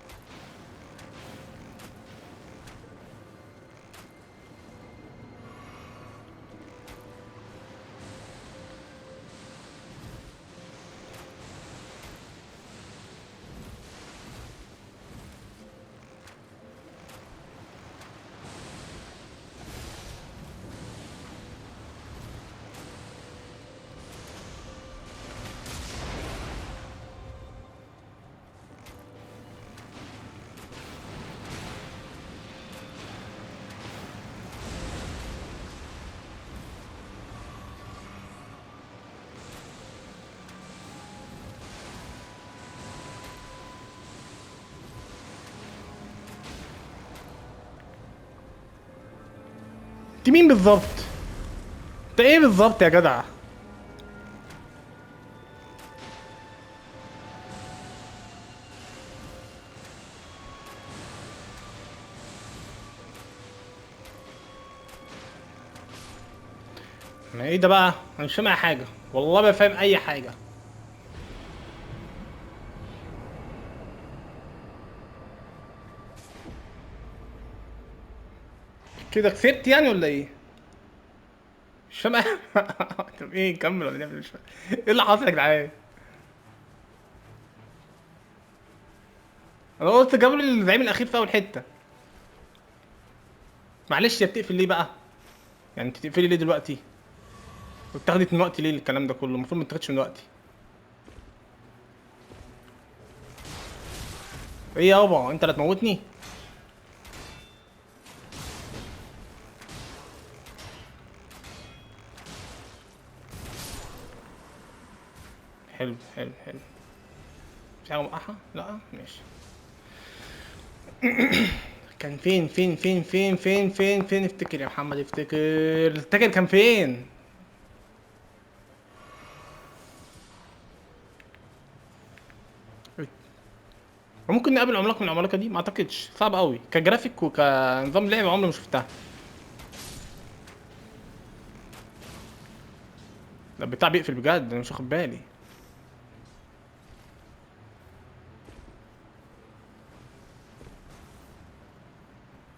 انت مين بالظبط؟ انت ايه بالظبط يا جدع؟ ما ايه ده بقى؟ انا مش فاهم اي حاجه، والله ما فاهم اي حاجه. كده كسبت يعني ولا ايه؟ مش فاهم. طب ايه، نكمل ولا نعمل؟ مش فاهم ايه اللي حصل يا جدعان. انا قلت جابوا لي الزعيم الاخير في اول حته. معلش، يا بتقفل ليه بقى؟ يعني انت تقفلي ليه دلوقتي؟ واتاخدت من وقتي ليه الكلام ده كله؟ المفروض ما تاخدش من وقتي. ايه يابا، انت اللي هتموتني؟ حلو حلو حلو. مش حاجه موقعها؟ لا ماشي. كان فين افتكر يا محمد، افتكر كان فين. ممكن نقابل عملاق من العمالقه دي؟ ما اعتقدش، صعب قوي كجرافيك وكنظام لعب، عمري ما شفتها. ده البتاع بيقفل بجد، انا مش واخد بالي.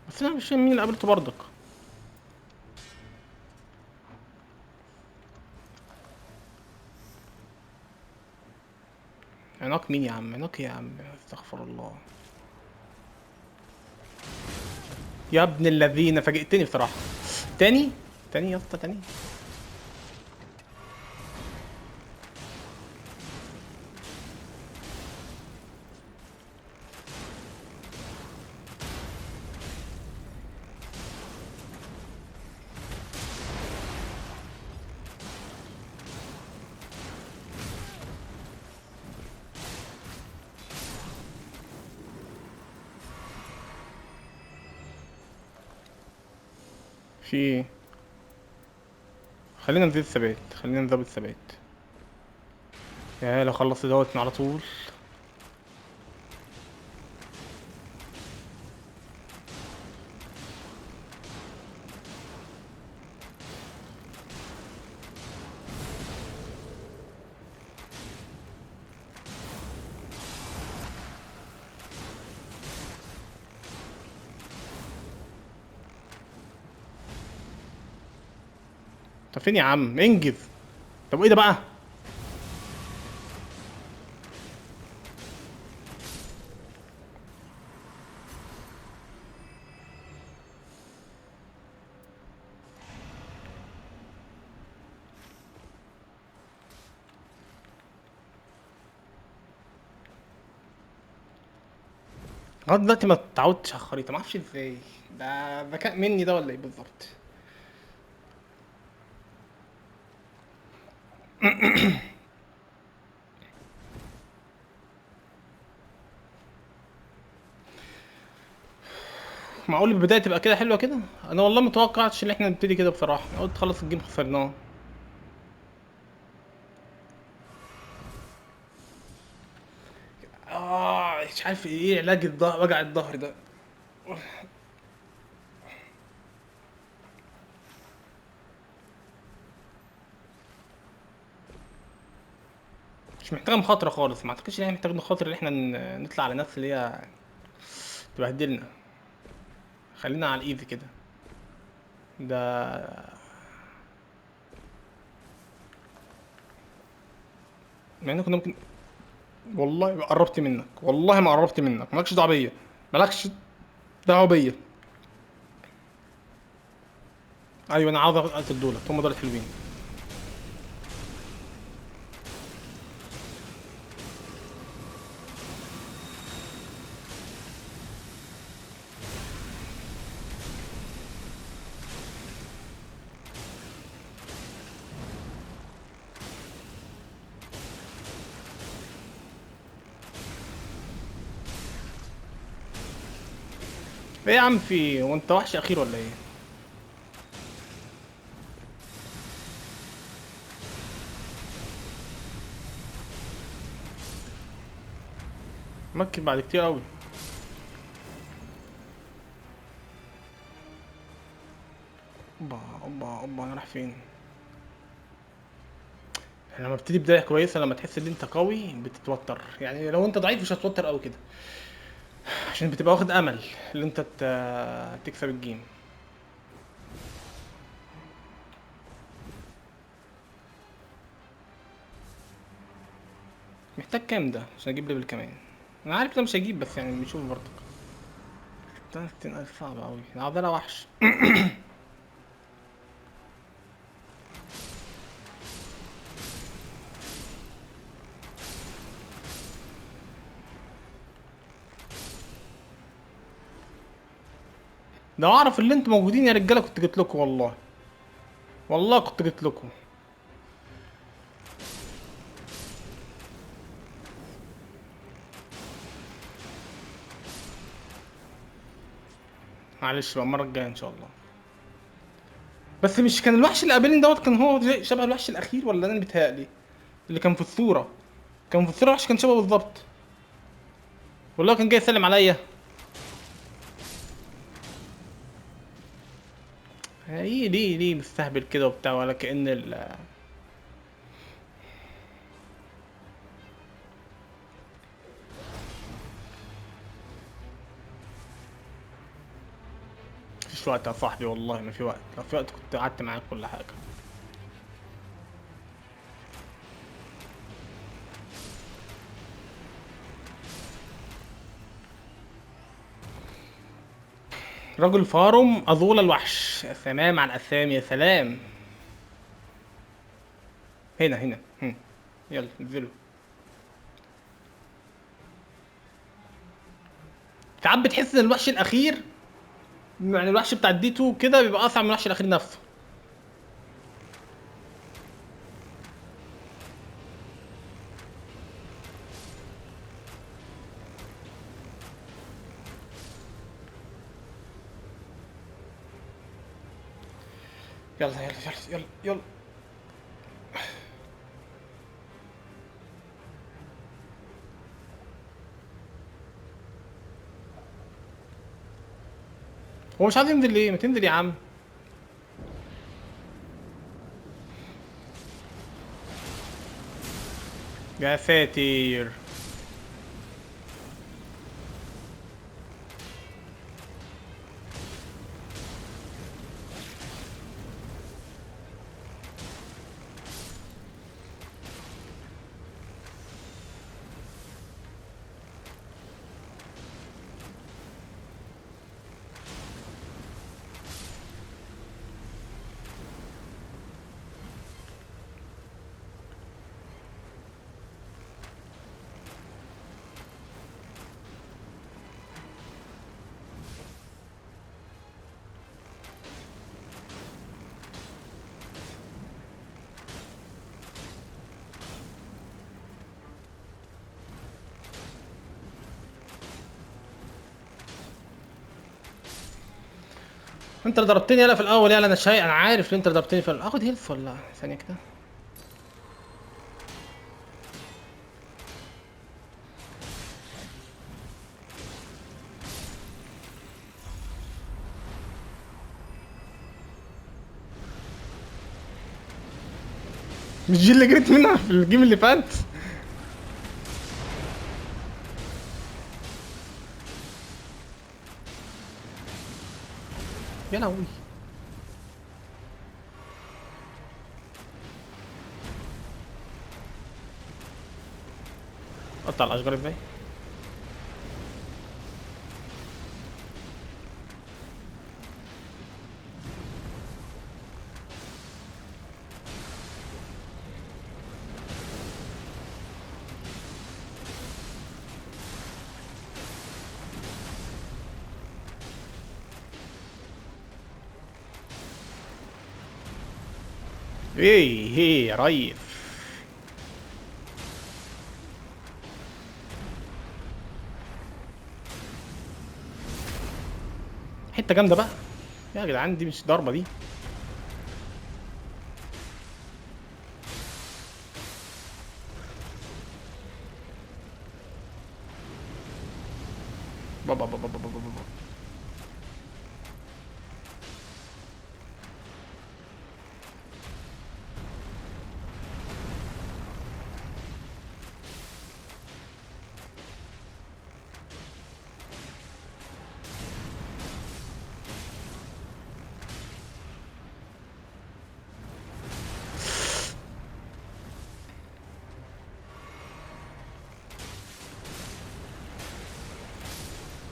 بس انا مش فاهم مين اللي قابلته برضك. عناق مين يا عم؟ عناق يا عم، استغفر الله. يا ابن الذين فاجئتني بصراحه. تاني. تاني يا اسطى، تاني. في ايه؟ خلينا نزيد الثبات، خلينا نزود الثبات. يا لو خلصت دوت على طول. طب فين يا عم، انجز. طب ايه ده بقى؟ لغايه دلوقتي ما اتعودتش على الخريطه، ما اعرفش ازاي. ده ذكاء مني ده ولا ايه بالظبط؟ معقول البدايه تبقى كده حلوه كده؟ انا والله متوقعتش ان احنا نبتدي كده بصراحه، أنا قلت خلص الجيم خسرناه. مش عارف ايه علاج الظهر، وجع الظهر ده. مش محتاجه مخاطره خالص، ما اعتقدش ان احنا محتاج نخاطر ان احنا نطلع على نفس اللي هي تبهدلنا. خلينا على الايزي كده. ده مع ان كنا ممكن. والله ما قربت منك، والله ما قربت منك، مالكش دعوه بيا. مالكش دعوه بيا. ايوه انا عاوز اقتل دولت، هم دولت حلوين. ايه يا عم، في إيه؟ هو انت وحش اخير ولا ايه؟ مكن بعد كتير قوي. اوبا اوبا اوبا، انا رايح فين؟ لما بتبتدي بدايه كويسه، لما تحس ان انت قوي بتتوتر، يعني لو انت ضعيف مش هتتوتر قوي كده. عشان بتبقى واخد امل ان انت تكسب الجيم. محتاج كام ده عشان اجيب ليفل كمان؟ انا عارف ده مش هجيب، بس يعني بنشوف برضه. 30,000 صعب اوي، العضلة وحش. لو اعرف اللي انتوا موجودين يا رجاله كنت جيت لكم والله. والله كنت جيت لكم. معلش بقى المره الجايه ان شاء الله. بس مش كان الوحش اللي قابلني دوت كان هو شبه الوحش الاخير، ولا انا بيتهيألي اللي كان في الصوره؟ كان في الصوره وحش كان شبه بالظبط. والله كان جاي يسلم عليا. ايه ليه مستهبل كده وبتاع، ولا كأن مفيش وقت يا صاحبي، والله ما في وقت، لو في وقت كنت قعدت معاك كل حاجه. رجل فارم أظول الوحش، يا سلام على الأسامي، يا سلام. هنا. يلا انزلوا. ساعات بتحس ان الوحش الاخير، يعني الوحش بتاع الدي 2 كده بيبقى اصعب من الوحش الاخير نفسه. يلا. هو مش عايز ينزل ليه؟ ما تنزل يا عم. يا ساتر. انت اللي ضربتني يلا في الاول، يلا انا شايف، انا عارف ان انت اللي ضربتني في الاول. اخد هيلث ولا ثانيه كده؟ مش دي اللي جريت منها في الجيم اللي فات؟ يا لهوي. قطع الاشجار ازاي؟ ايه يا ريس. حته جامده بقى. يا جدعان دي مش ضربه دي. بابا.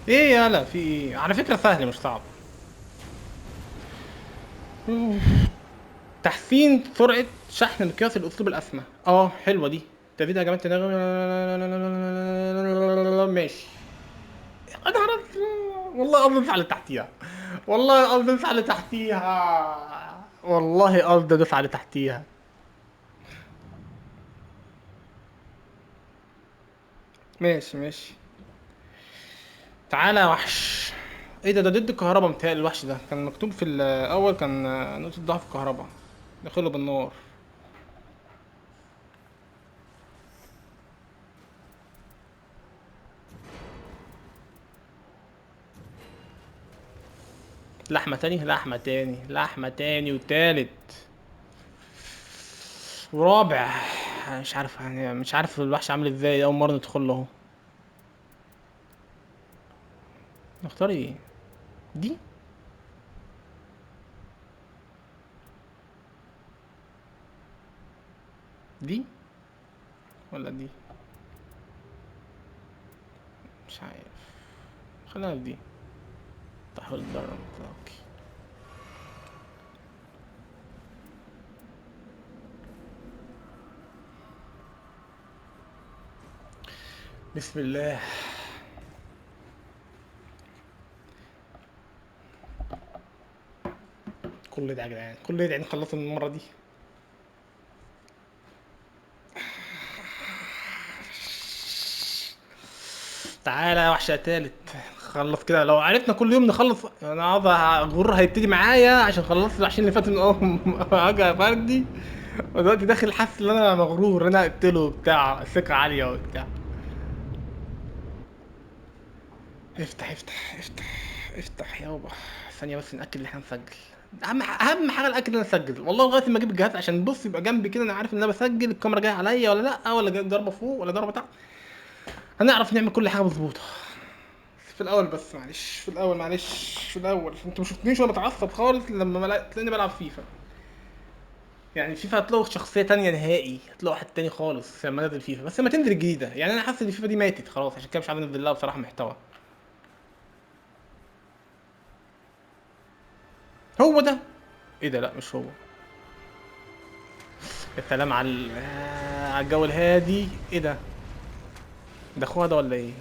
ايه يالا في ايه؟ على فكرة سهل مش صعب. تحسين سرعة شحن مقياس الأسلوب الأسمى. اه حلوة دي. تزيد هجمات النغم. ماشي. انا عرفت. والله قصدي ادوس على اللي تحتيها. والله قصدي ادوس على اللي تحتيها. والله قصدي ادوس على اللي تحتيها. ماشي ماشي. تعالى يا وحش. ايه ده ضد الكهرباء متهيألي الوحش ده كان مكتوب في الأول كان نقطة ضعف الكهرباء. دخله بالنار. لحمة تاني لحمة تاني لحمة تاني وتالت ورابع. مش عارف يعني مش عارف الوحش عامل ازاي أول مرة ندخل له اهو. نختار ايه؟ دي دي ولا دي؟ مش عارف. خلينا في دي. تحويل الضرر المتلقي. بسم الله. كل ده يا جدعان كل ده يعني خلصنا المرة دي. تعالى يا وحش يا تالت. خلص كده لو عرفنا كل يوم نخلص انا عاوز غرور هيبتدي معايا عشان خلصت الوحشين اللي فاتوا من اول حاجه فردي. ودلوقتي داخل حاسس ان انا مغرور انا اقتله وبتاع ثقه عاليه وبتاع. افتح افتح افتح. افتح يابا. ثانيه بس ناكد ان احنا نسجل. اهم حاجه ناكد ان انا اسجل والله لغايه ما اجيب الجهاز عشان بص يبقى جنبي كده انا عارف ان انا بسجل الكاميرا جايه عليا ولا لا ولا جايه ضربه فوق ولا ضربه تحت. هنعرف نعمل كل حاجه مظبوطه. في الاول بس معلش في الاول معلش في الاول انتوا ما شفتنيش وانا بتعصب خالص لما تلاقيني بلعب فيفا. يعني فيفا هتلاقوا شخصيه تانية نهائي هتلاقوا واحد تاني خالص لما نزل فيفا بس لما تنزل الجديده يعني انا حاسس ان فيفا دي ماتت خلاص عشان كده مش عارف انزل لها بصراحه محتوى. هو ده. ايه ده لا مش هو. يا سلام على على الجو الهادي ايه ده. ده اخوها ده ولا ايه.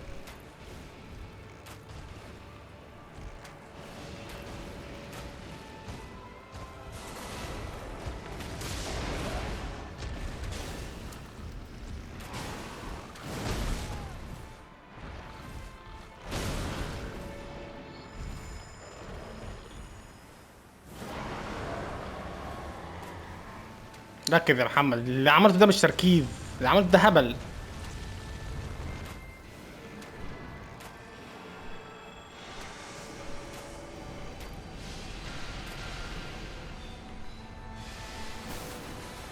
ركز يا محمد اللي عملته ده مش تركيز. اللي عملته ده هبل.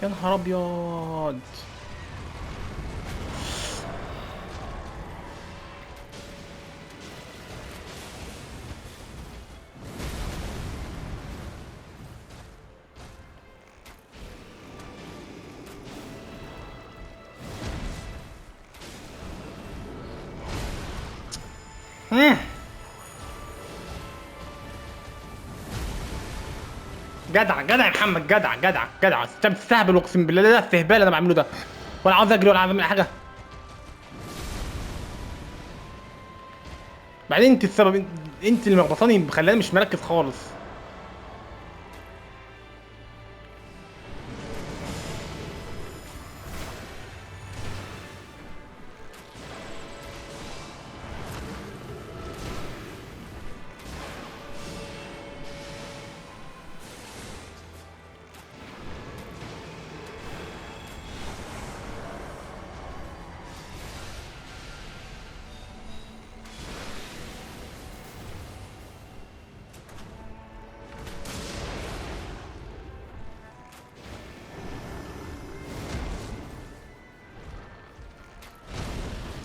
يا نهار ابيض. مم. جدع جدع يا محمد جدع جدع جدع انت بتستهبل اقسم بالله ده استهبال انا بعمله ده. ولا عاوز اجري ولا عاوز اعمل أي حاجه. بعدين انت السبب انت اللي مغلطاني مخلاني مش مركز خالص.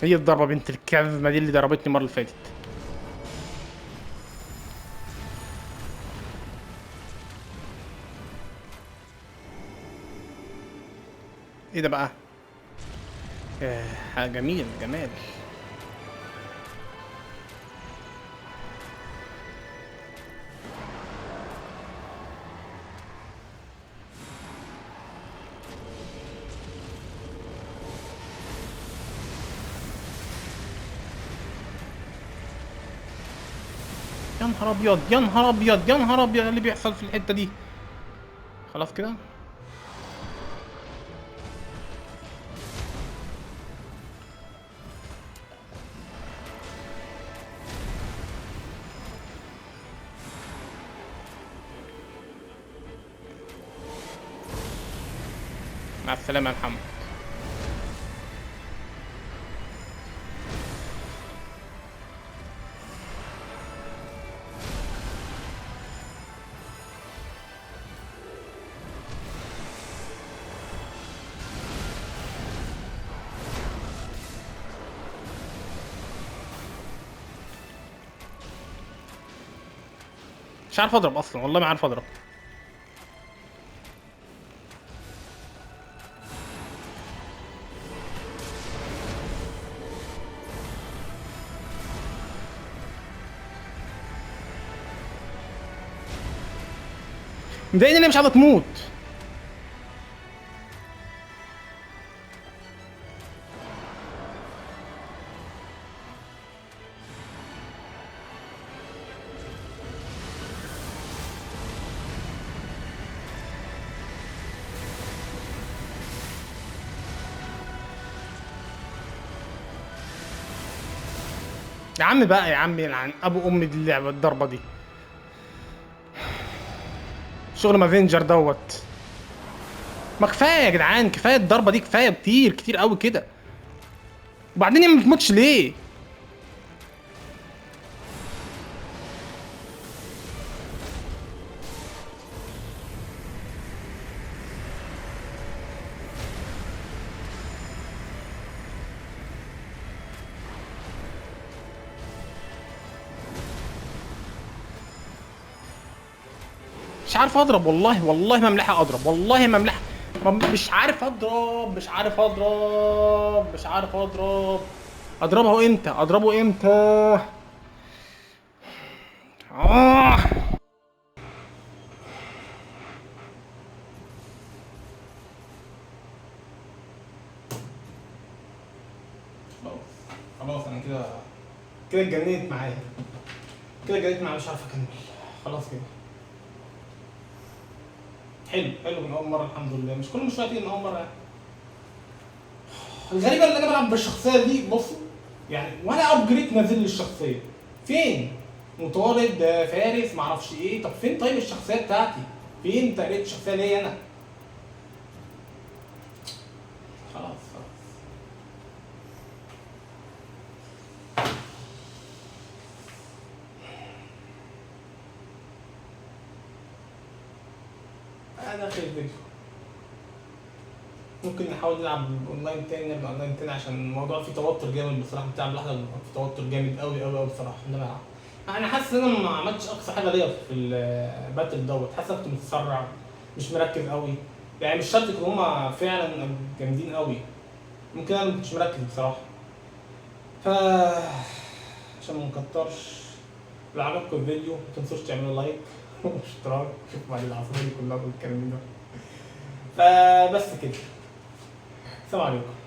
هي الضربه بنت الكذبه دي اللي ضربتني المره اللي فاتت. ايه ده بقى. حاجه جميل جمال. يا نهار ابيض يا نهار ابيض يا نهار ابيض اللي بيحصل في الحته دي. خلاص كده. مع السلامه يا محمد. مش عارف اضرب اصلا، والله ما عارف اضرب. مضايقني ان هي مش عايزه تموت. يا عم بقى يا عم، يلعن ابو ام دي اللعبه الضربه دي. شغل مافينجر دوت. ما كفايه يا جدعان، كفايه الضربه دي، كفايه كتير كتير قوي كده. وبعدين هي ما بتموتش ليه؟ مش عارف اضرب والله، والله ما ملاحق اضرب، والله ما ملاحق. مش عارف اضرب، مش عارف اضرب، مش عارف اضرب. اضربه امتى؟ اضربه امتى؟ آه. خلاص انا كده، كده اتجننت معايا، كده اتجننت معايا، مش عارف اكمل. خلاص كده. حلو حلو من اول مره، الحمد لله. مش كل شويه تيجي من اول مره يعني. الغريبه اللي انا بلعب بالشخصيه دي، بصوا يعني، ولا ابجريد نازل لي الشخصيه. فين؟ مطارد، فارس، معرفش ايه. طب فين طيب الشخصيه بتاعتي؟ فين تقريبا الشخصيه ليا انا؟ خلاص خلاص. انا اخر الفيديو. ممكن نحاول نلعب اونلاين تاني، نلعب اونلاين تاني، عشان الموضوع فيه توتر جامد بصراحه. بتلعب لوحدك في توتر جامد قوي قوي قوي بصراحه. انما انا حاسس ان انا ما عملتش اقصى حاجه ليا في الباتل دوت. حاسس كنت متسرع، مش مركز قوي. يعني مش شرط يكونوا هما فعلا جامدين قوي، ممكن انا ما كنتش مركز بصراحه. ف عشان ما نكترش، لو عجبكم الفيديو ما تنسوش تعملوا لايك واشتراك. شوف بعد العصبيه دي كلها والكلام ده. فبس كده. السلام عليكم.